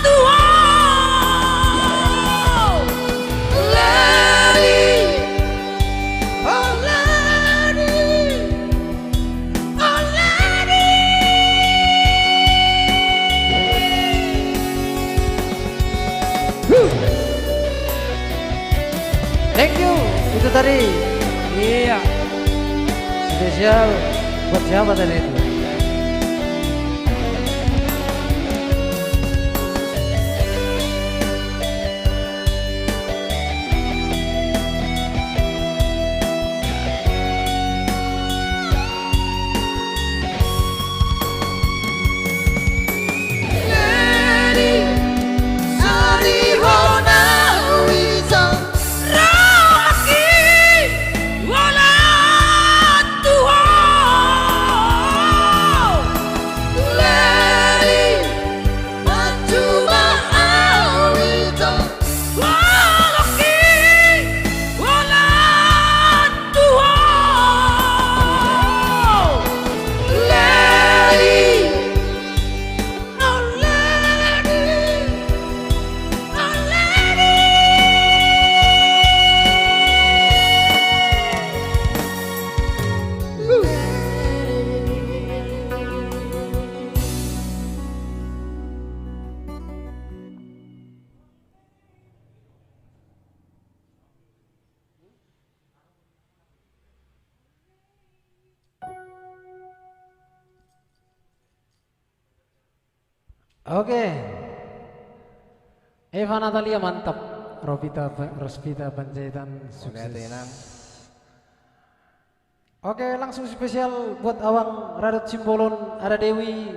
Tuhan. Lady, oh lady, oh lady. Thank you. Itu tadi. Iya. Spesial buat siapa tadi itu? Lady, Sari Hona Wizard, Rocky, wala Tuhan. Lady, Matuma Wizard, Rocky, wala Tuhan. Lady, oh lady, oh lady. Oke. Eva Natalia mantap. Rospita Panjaitan Oleh hati sukses. enam. Oke, langsung spesial buat Awang Radot Simbolon, ada Dewi.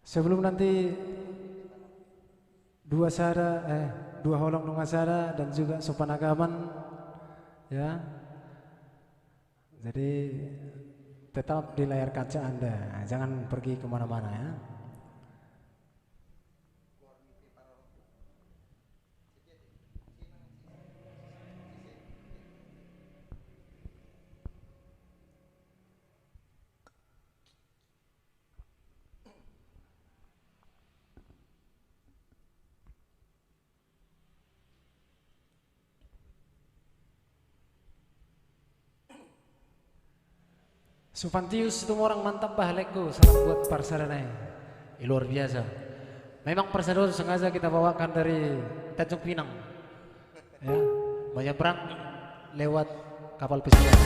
Sebelum nanti dua holong nungasada dan juga sopan agaman, ya. Jadi tetap di layar kaca Anda, jangan pergi kemana-mana ya. Sufantius itu orang mantap bahaleko, salam buat Parsadanai. Luar biasa. Memang Parsador sengaja kita bawakan dari Tanjung Pinang. Ya, banyak perang lewat kapal pesiar.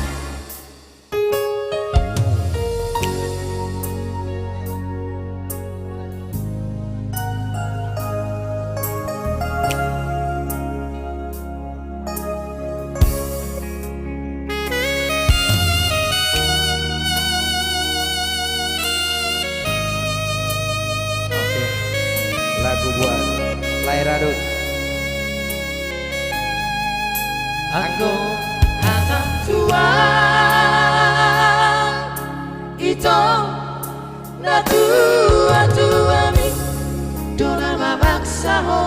Oke. Lagu buat Lai Radut. Aku akan tua itu na tua mi dona mamaksa ho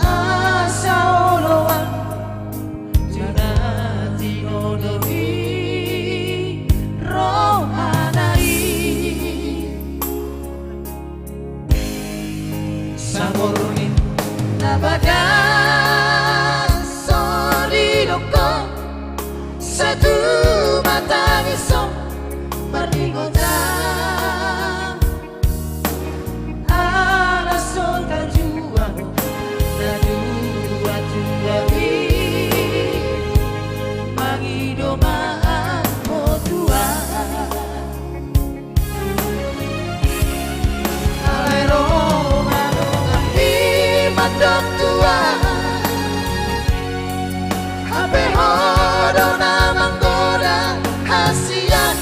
asa oloan janati odohi rohanai samurni nabagan soliloko satu mata nisong berligoda alasan kajuang na dua wi mangidomaan mo tua alay romano ngambi mandok tua hape hodo na manggoda hasian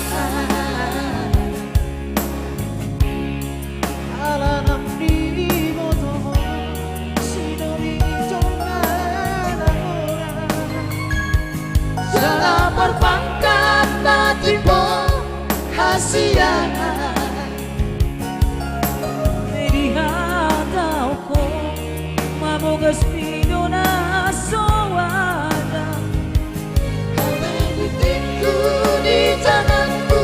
ala nam di moto sinori jongana ora jala perpangkat na tipo hasian Medihata ko mamogas pino na soada Kalay butinku di tanganku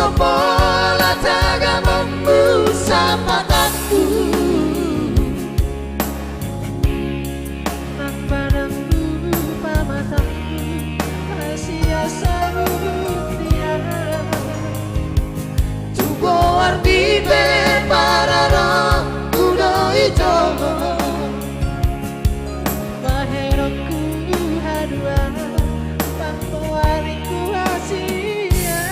sopola tagamamu sapataku nang padamu pamataku rahasia sarutia tubo arti pararo udo itu maheroku hadua pangwariku asia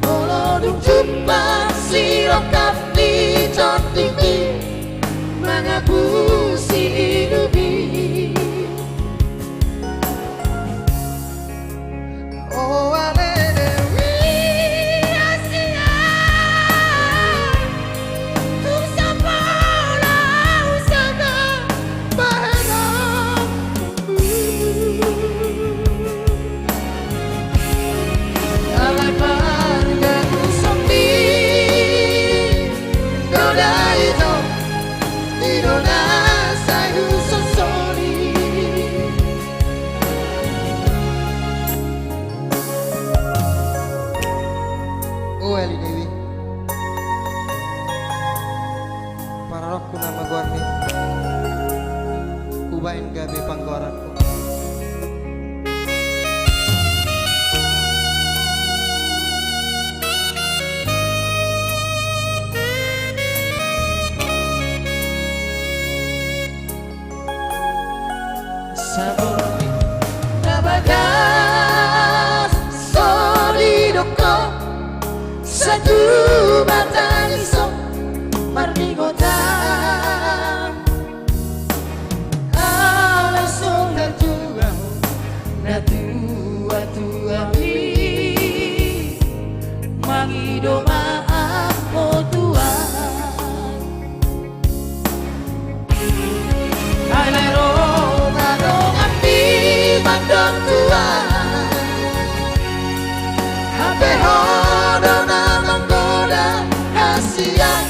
molodung jumpa sirokap di continggi mengapusi hidupi oh ale dewi asia tu sapola usana bahanamu alai marga kusombi doda itu idona sayu sosori Oh Eli Dewi, para rokku nama gorni, kubain gabe panggoranku. sabori nabagas solidoko satu mata niso marigota ala songa tua na tua tua mi mangido maafo tua Ailero nadong api mandong tua Hape hodo na menggoda kasihan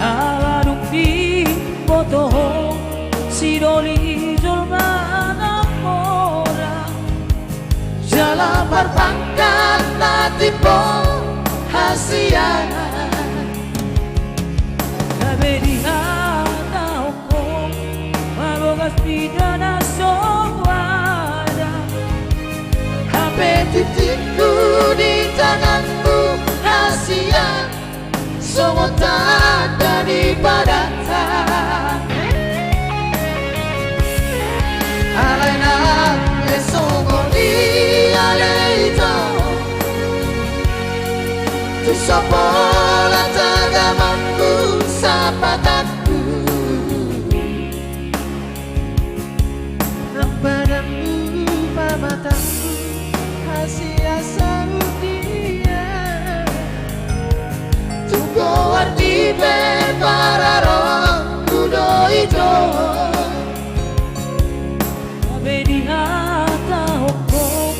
Aladung di botoh sidoli julmana mora Jalan perpangkat natipo hasian Kabedihan ako mabogas pidana sowada Hape titikku di tanganmu rahasia Songotan dari padatan Alaina esogoni aleito Tu sopola tagamanku sapataku Nang padamu pamataku hasia saudia Tunggu arti pararo kudo itu Abedi hata hukum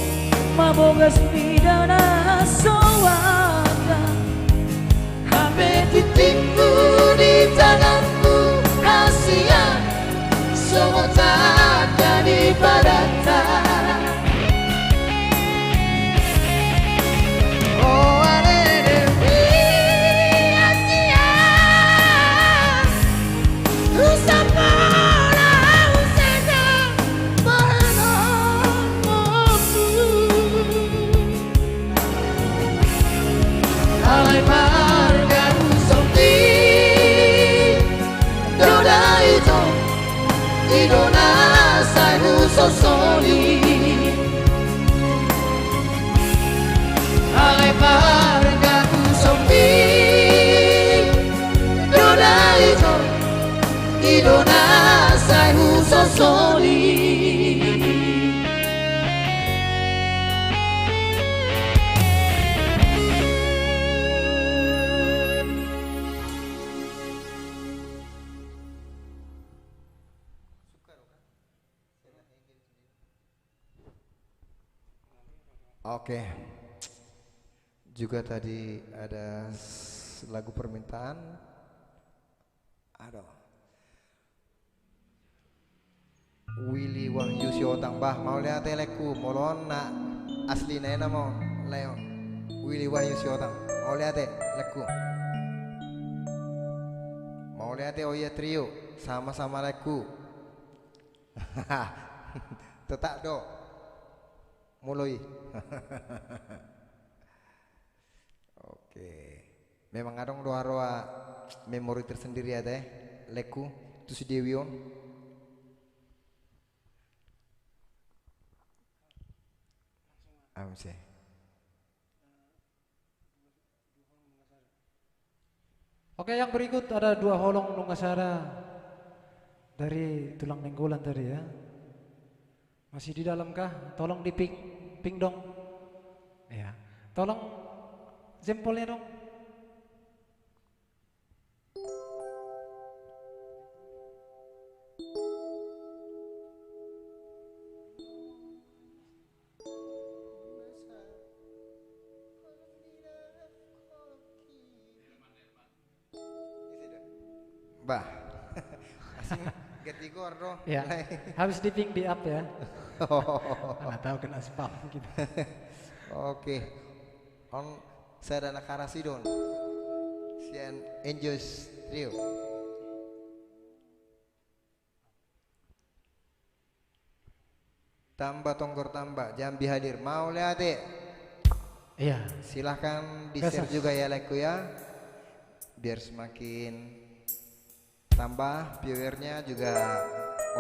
mabogas pidana sowada Hape titikku di tanganmu rahasia Songotan jadi padatan Oh ale dewi asia Tu sapola usena bahanamu Alai marga kusombi Doda itu idona sayu sosoli Alai marga kusombi Doda itu idona sayu sosoli Oke, juga tadi ada lagu permintaan. Aduh, Willy Wahyu Siotang bah mau lihat teleku molon nak asli nena mau Leon Willy Wahyu Siotang mau lihat leku mau lihat Oya Trio sama-sama leku tetap do mulai oke memang ada doa-doa memori tersendiri ya teh leku itu si Dewion. Amse. Oke, yang berikut ada dua holong Nungasara dari tulang nenggolan tadi ya. Masih di dalam kah? Tolong di ping dong. Ya. Tolong jempolnya dong. Bah, asing getigor dong. Ya, habis di ping di up ya. Nggak tahu kena spam gitu. Oke, saya dan Karasidon, Sian Angels Trio. Tambah tonggor tambah, Jambi hadir. Mau lihat deh? Iya. Silahkan di share juga ya like ya, biar semakin tambah viewernya juga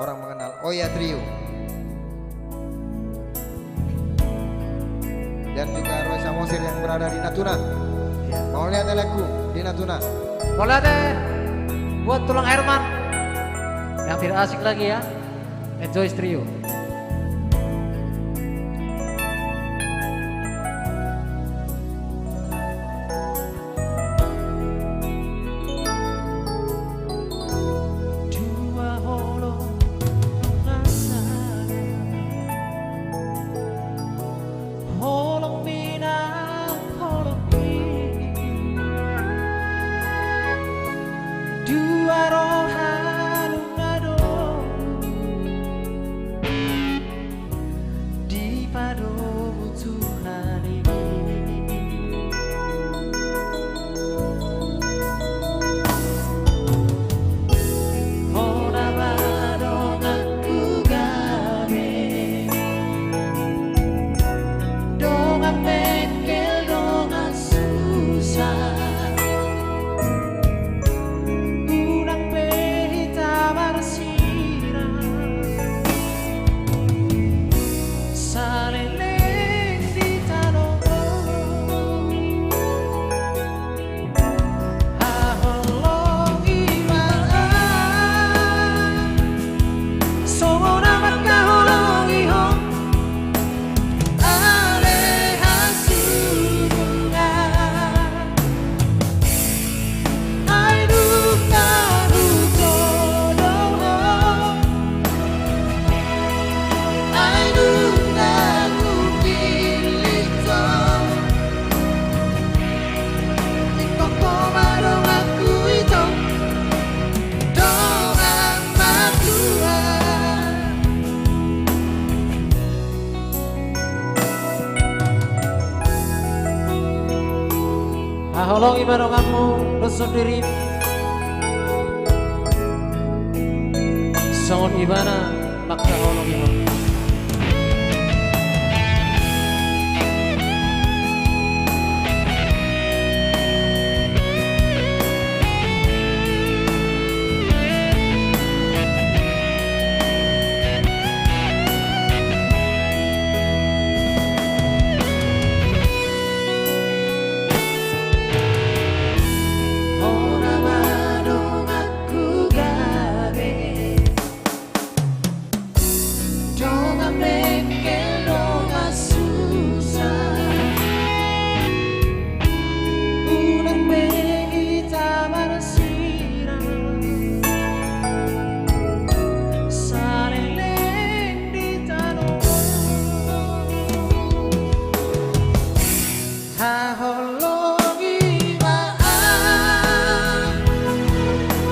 orang mengenal Oya Trio dan juga Roy Samosir yang berada di Natuna. Mau lihat lagu di Natuna? Mau lihat buat tulang Herman yang tidak asik lagi ya. Enjoy Trio. Holong ibadah kamu bersendiri Songon ibana Maksa holong ibadah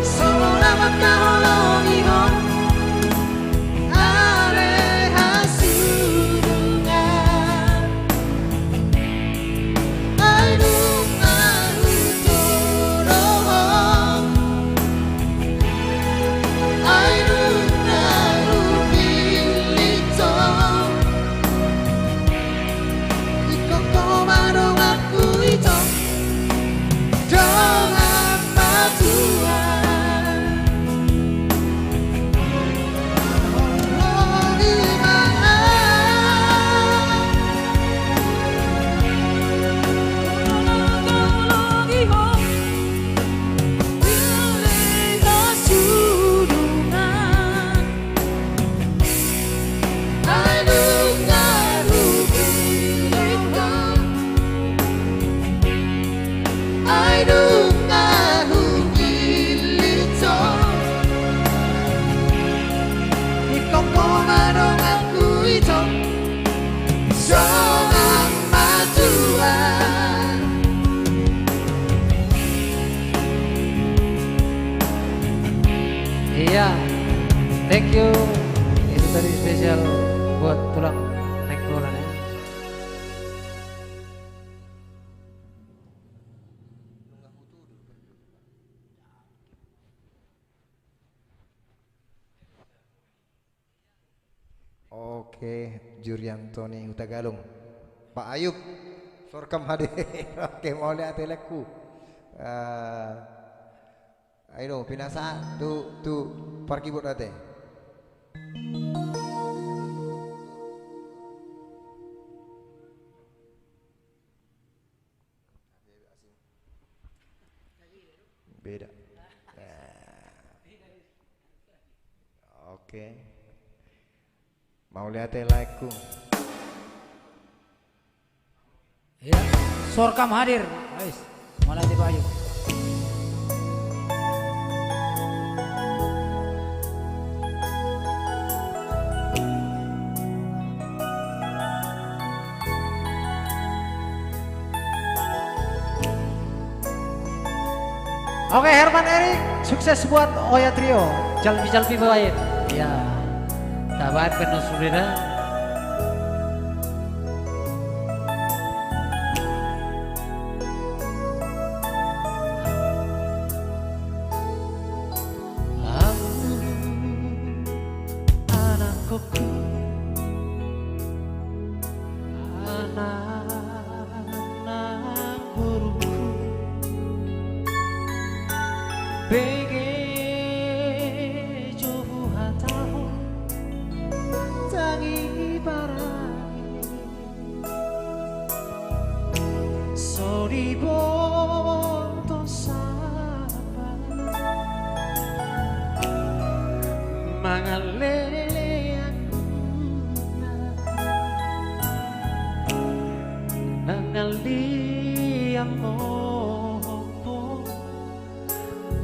Solo la vaca holong ihong are Ya, thank you. Itu tadi spesial buat tulang nenggolan ya. Oke, Juriantoni Utagalung. Pak Ayub, sorkam hadir. Oke, mau lihat telekku. Ayo, pinasa tu parki buat ate. Beda. Oke. Mau lihat like-ku. Ya, Sorkam hadir. Guys, mana tiba ayo. Oke, Herman Erik, sukses buat Oya Trio. Jalmi bawain. Ya, tabat penuh sudah.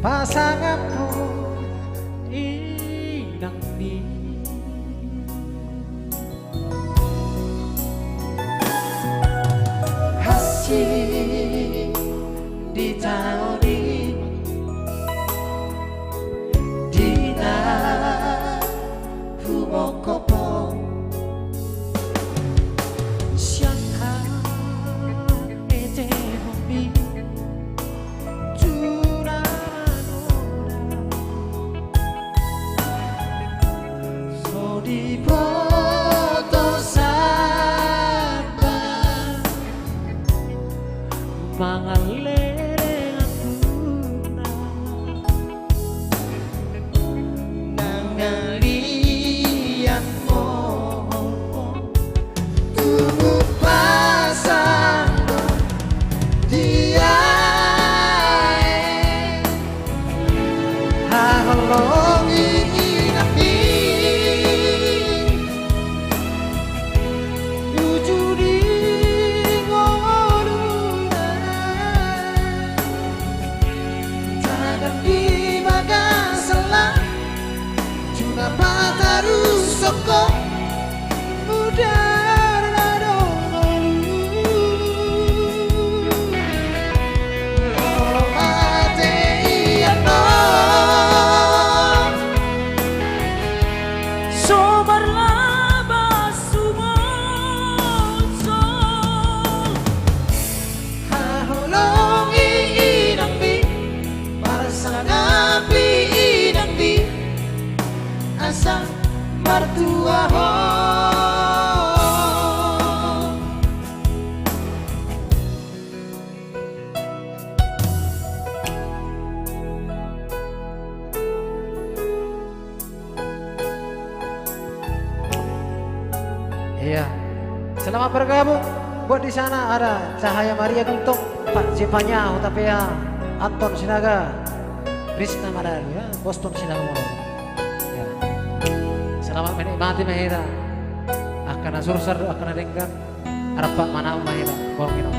Pasanganku inang ni hasil ditawari dina humokopo siangkan ete hobi di foto sabar mangalere ngapuna nangalian mo tubuh pasang dia halongi soko udara dongolu oh ate iano Sobar labas sumonso haholongi inambi para sanapi inambi asal mertua ho iya, selamat bergabung. Buat di sana ada Cahaya Maria Guntung, Pak Jepanya Utapea, Anton Sinaga, Krishna Madaru ya, Boston Sinaga. Ya. Selamat menikmati Mahira. Akan sursar akan dengar arpa mana Mahira. Bormino.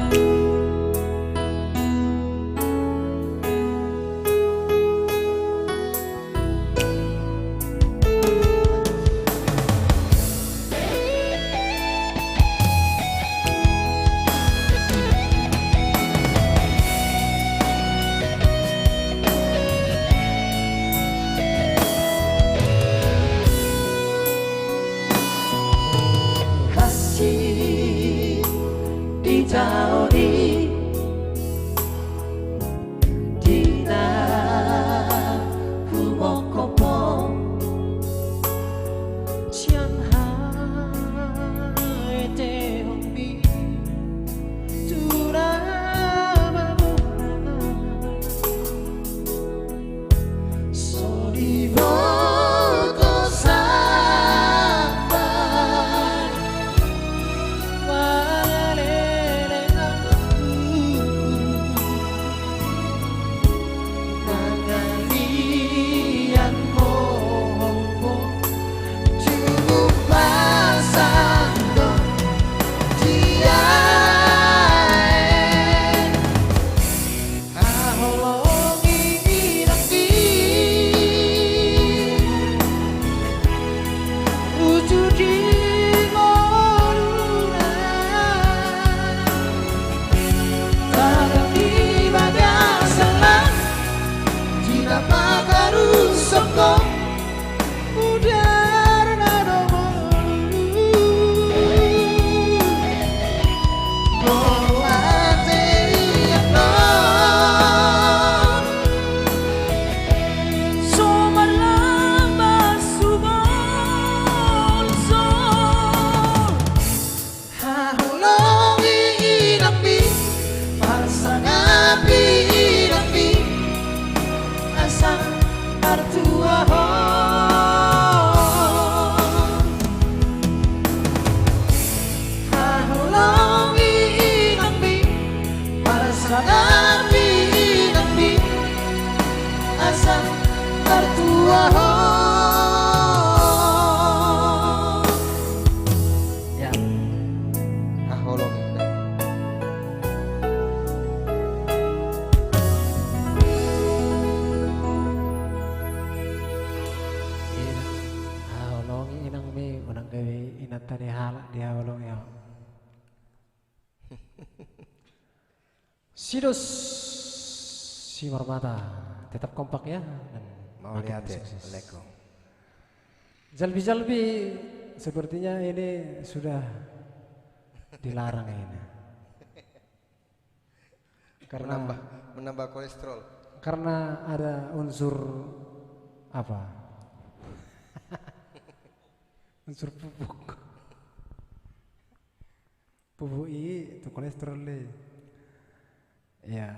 makaru soko udara nadomo oh ate yakno Somarlang basubol sol hahulongi inapi pasangapi inapi asang artuaho hahulongi inapi pasangapi inapi asang artuaho Ya. hahulongi inapi Haolongi inang mi unang gawe inatani halak di haolong ya. Sidos Simar Mata tetap kompak ya dan mau makin lihat ya sukses. Leko Jalbi-jalbi sepertinya ini sudah dilarang ini. Karena menambah kolesterol karena ada unsur apa? Unsur pupuk. Pupuk I itu kolesterol le. Ya.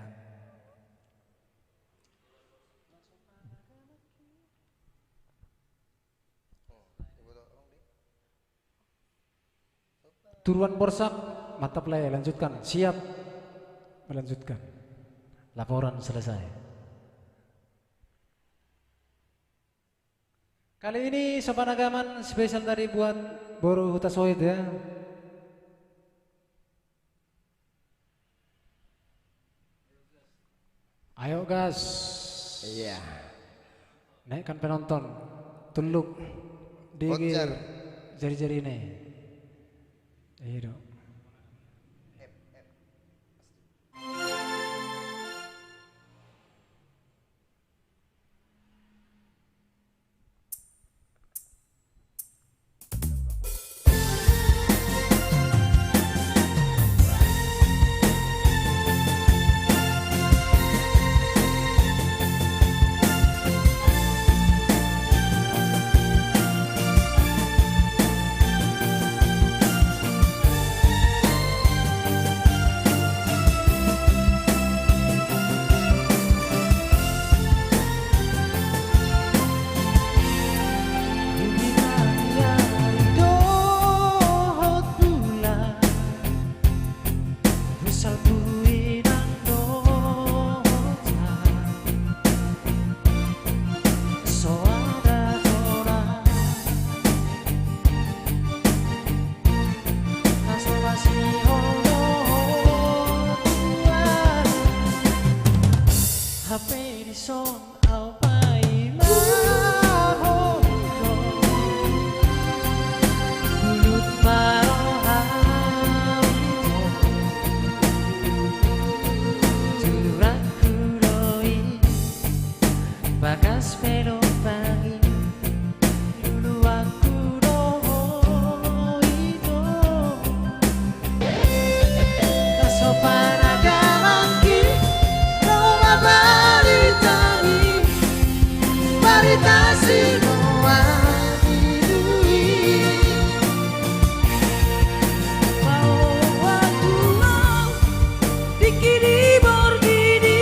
Turuan borsak, mantap lah ya, lanjutkan. Siap melanjutkan. Laporan selesai. Kali ini sopan agaman spesial dari buat Boru Hutasoid ya. Ayo gas. iya Naikkan penonton. Tuluk. Digir. Ojar. Jari-jari ini. Iya dong. HP di son au pai maho bulut maro curang kuloi bagas pelo pagi dulu aku doho itu kasopan agamanki Roma baritani baritasi moa didui Mau aku dikini borgini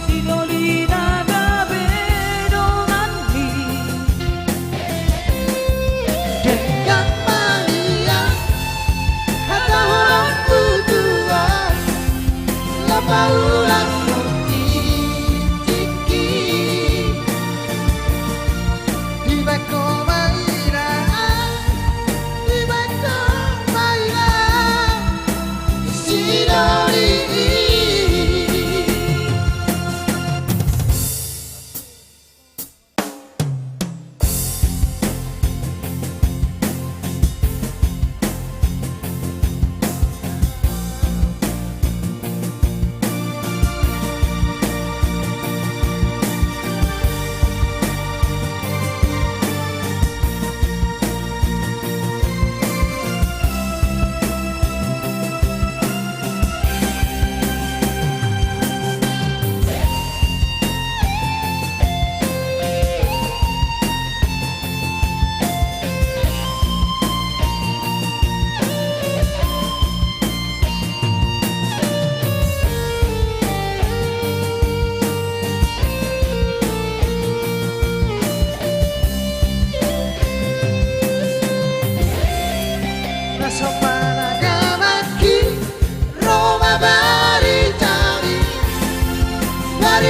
Sinolina gabe dongan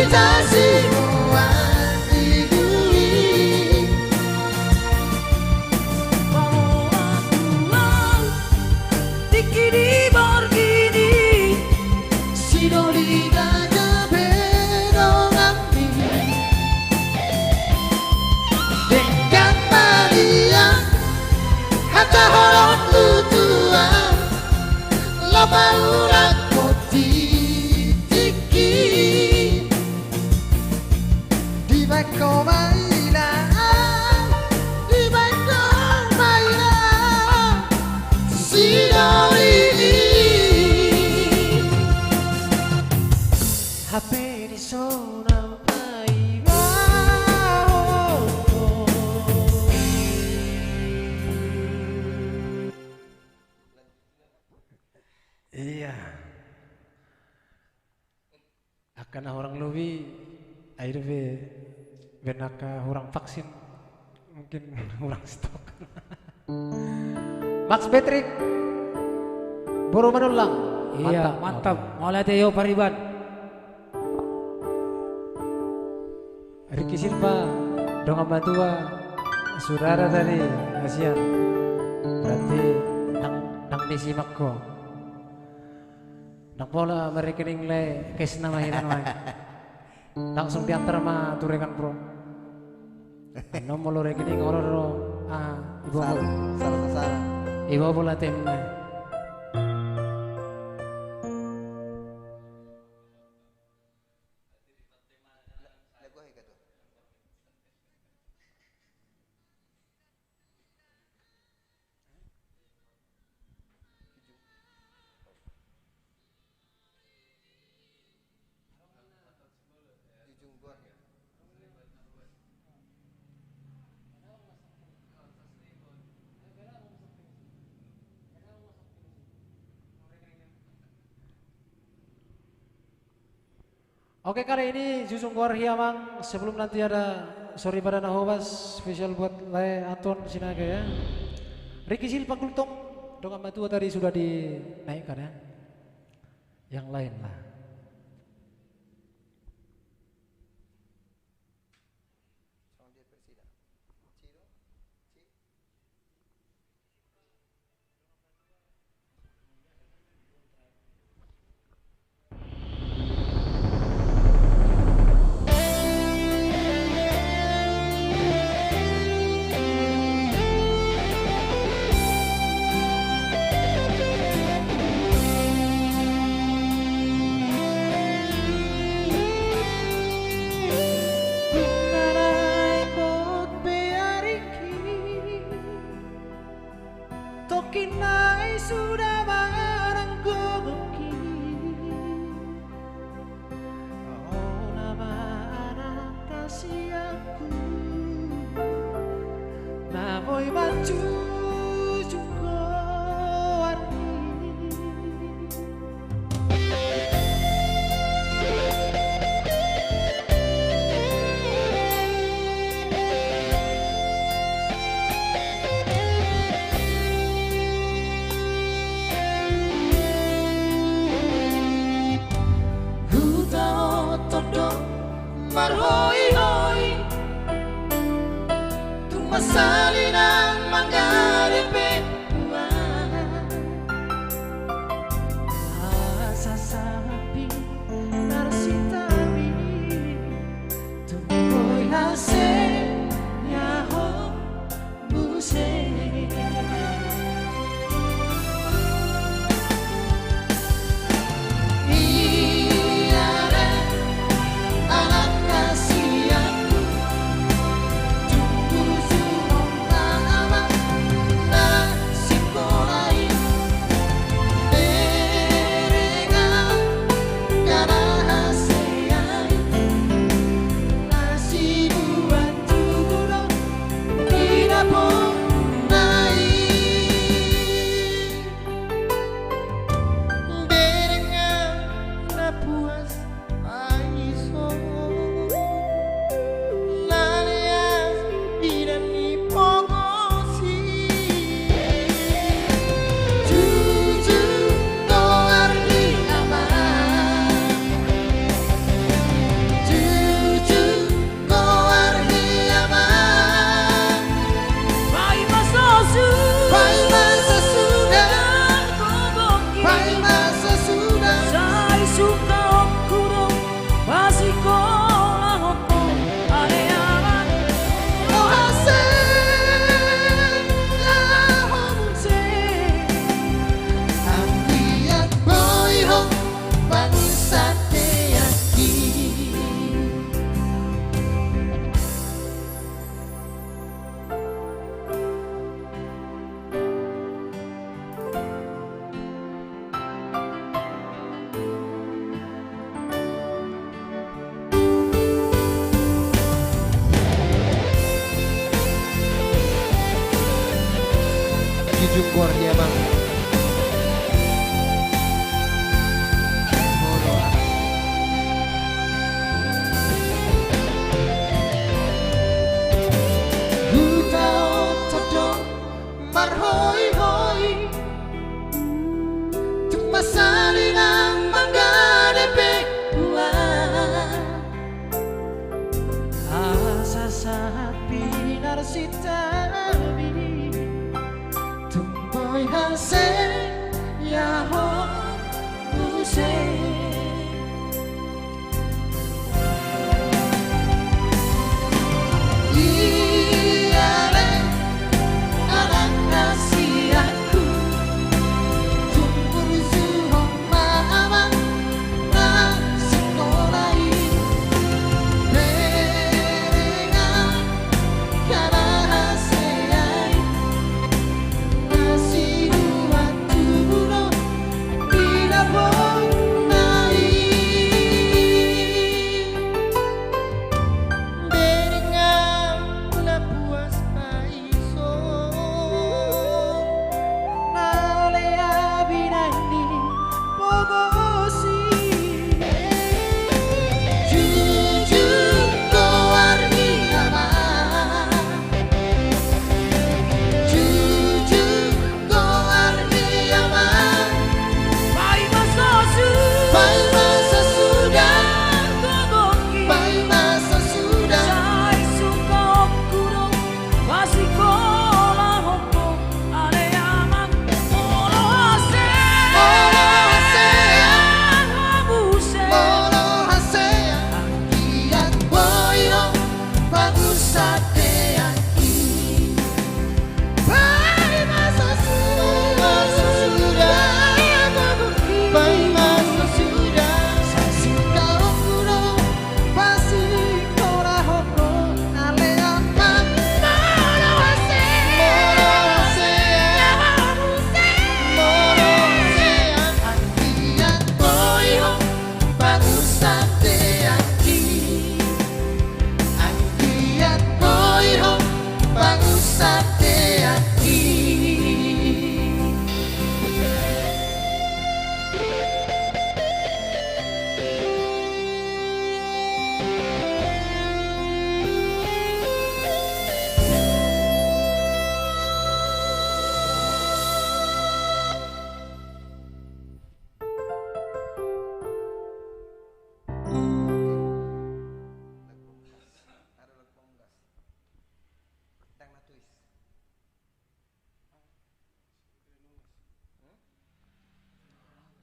kita semua ini. Mau aku dikini borgini Sinolina davvero ami dengan Maria hata holong lutua la paura kotiki di becco maila di becco maila Sinolini HP di zona paira. Iya. Akan orang lebih air benaka orang vaksin mungkin orang stok. Max Patrick Buru Manulang. Iya, mantap. Mulai Teo Pariban. Ricky Silva Dongan Batua saudara dari ASEAN berarti nang disimak ko nang pola merekening le kes nama hinan wae langsung diantar ma turekan bro nomor rekening ororo ibu Salah. ibu bola timna Oke, kali ini Jusung War Hiamang sebelum nanti ada sorry pada Nahobas spesial buat Le Anton Sinaga ya. Ricky Silva Kultong Dongan Batua tadi sudah dinaikkan ya. Yang lain lah. Tokinai sudah merengkuki oh nama anak kasihanku naboy baju juga warni Hutao todo marhoi hoi Jungkor dia bang. Marhoi hoi Tuma salinang manggarepe buah Asa saat pinar sitabi Tumboy hase yaho use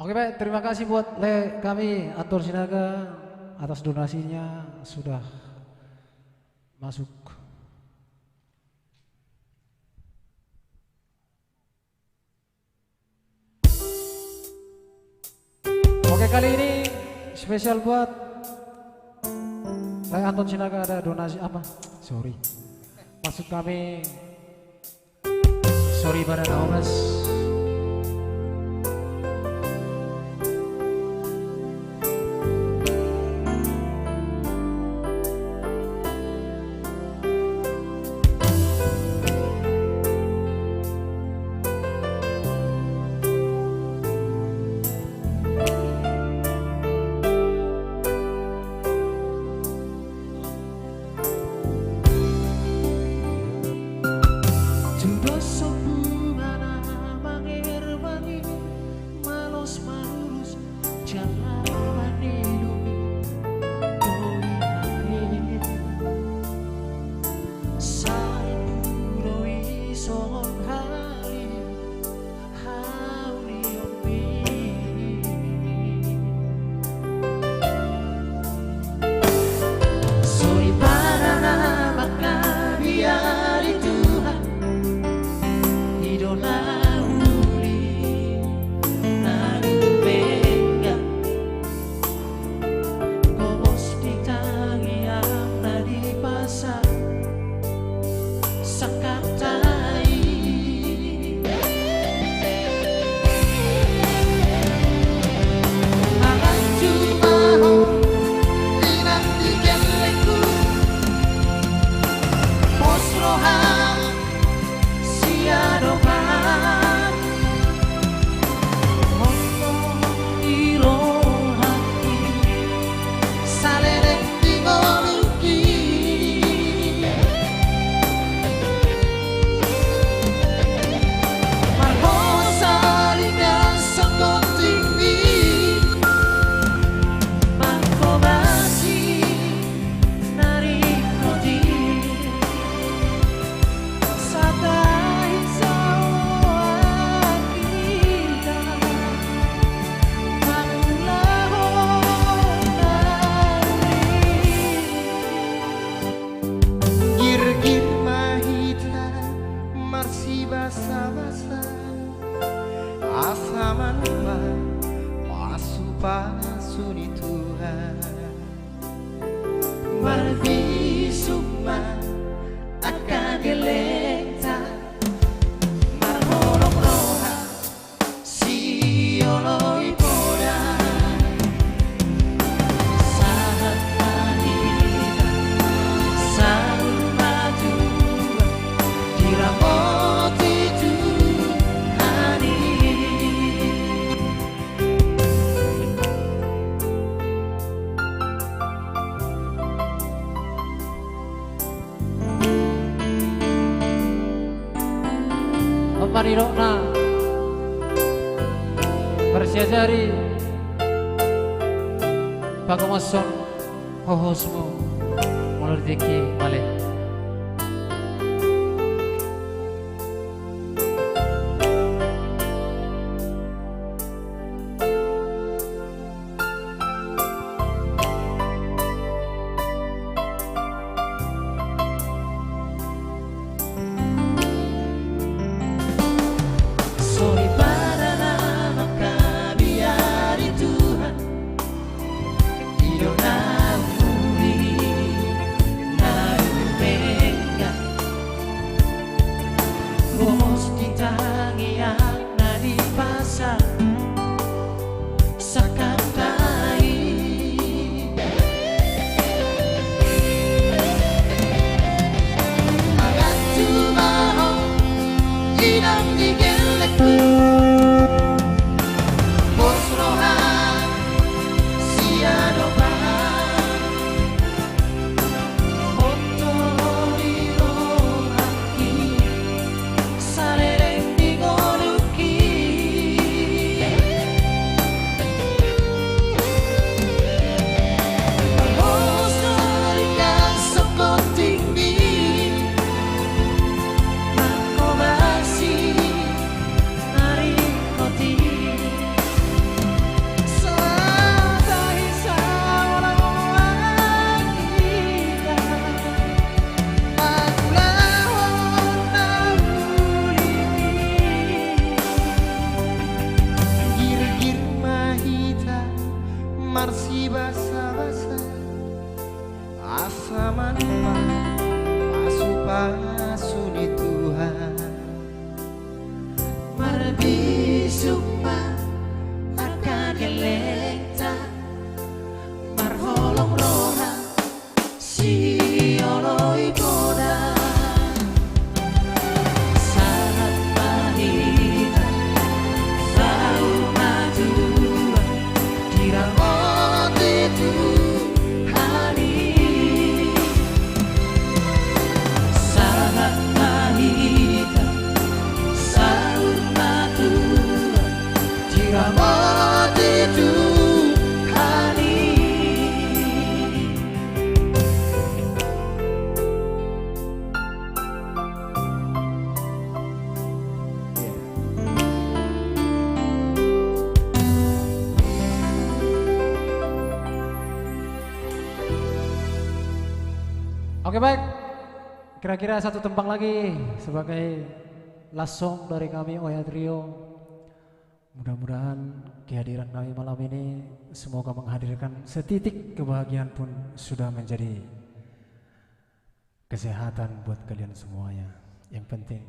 Oke baik, terima kasih buat kami Anton Sinaga atas donasinya sudah masuk. Oke, kali ini spesial buat Anton Sinaga ada donasi apa? Sorry. Maksud kami sorry pada Naomas. Tudo sopumana manuma pasu-pasuni Tuhan Marbisuma akagelekta marholong roha sioloi poda sahat mahita sahur maju diramoti Tuhani Marirokna bersiajari Pagomason hohosmu mulurdiki malih Soli pada nama kabiari Tuhan Hidup nauri Narumenga Bos ditangi na di pasar Sakantai Agat tumaho Inang digelekku Bos rohan Siado bahan Foto di rohaki Sarereng di goruki Bos narikan sokot tinggi Makobasi Nari koti Selata isa orang-orang kita Pagulahon na ulimi Gir-gir mahita Marsi basa-basa Asa manuma Pasu-pasuni Tuhan Marbisuma akagelekta marholong roha sioloi poda sahat mahita sahur maju diramoti Tuhani sahat mahita sahur maju diramoti Tuhani Oke baik, kira-kira satu tembang lagi sebagai last song dari kami Oya Trio. Mudah-mudahan kehadiran kami malam ini semoga menghadirkan setitik kebahagiaan pun sudah menjadi kesehatan buat kalian semuanya. Yang penting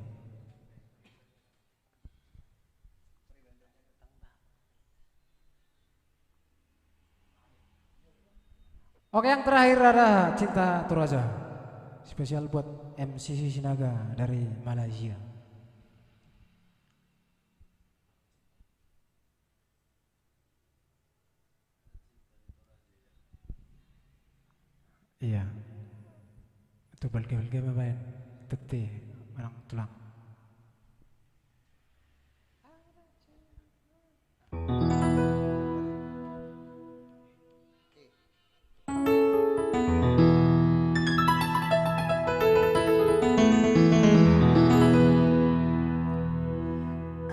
oke, yang terakhir ada Cinta Toraja. Spesial buat MC Sinaga dari Malaysia. Iya. Itu balke-balke main tekte orang tulang.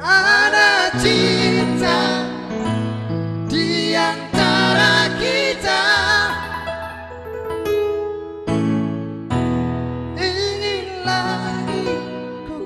Ada cinta di antara kita Ingin lagi ku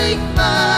saling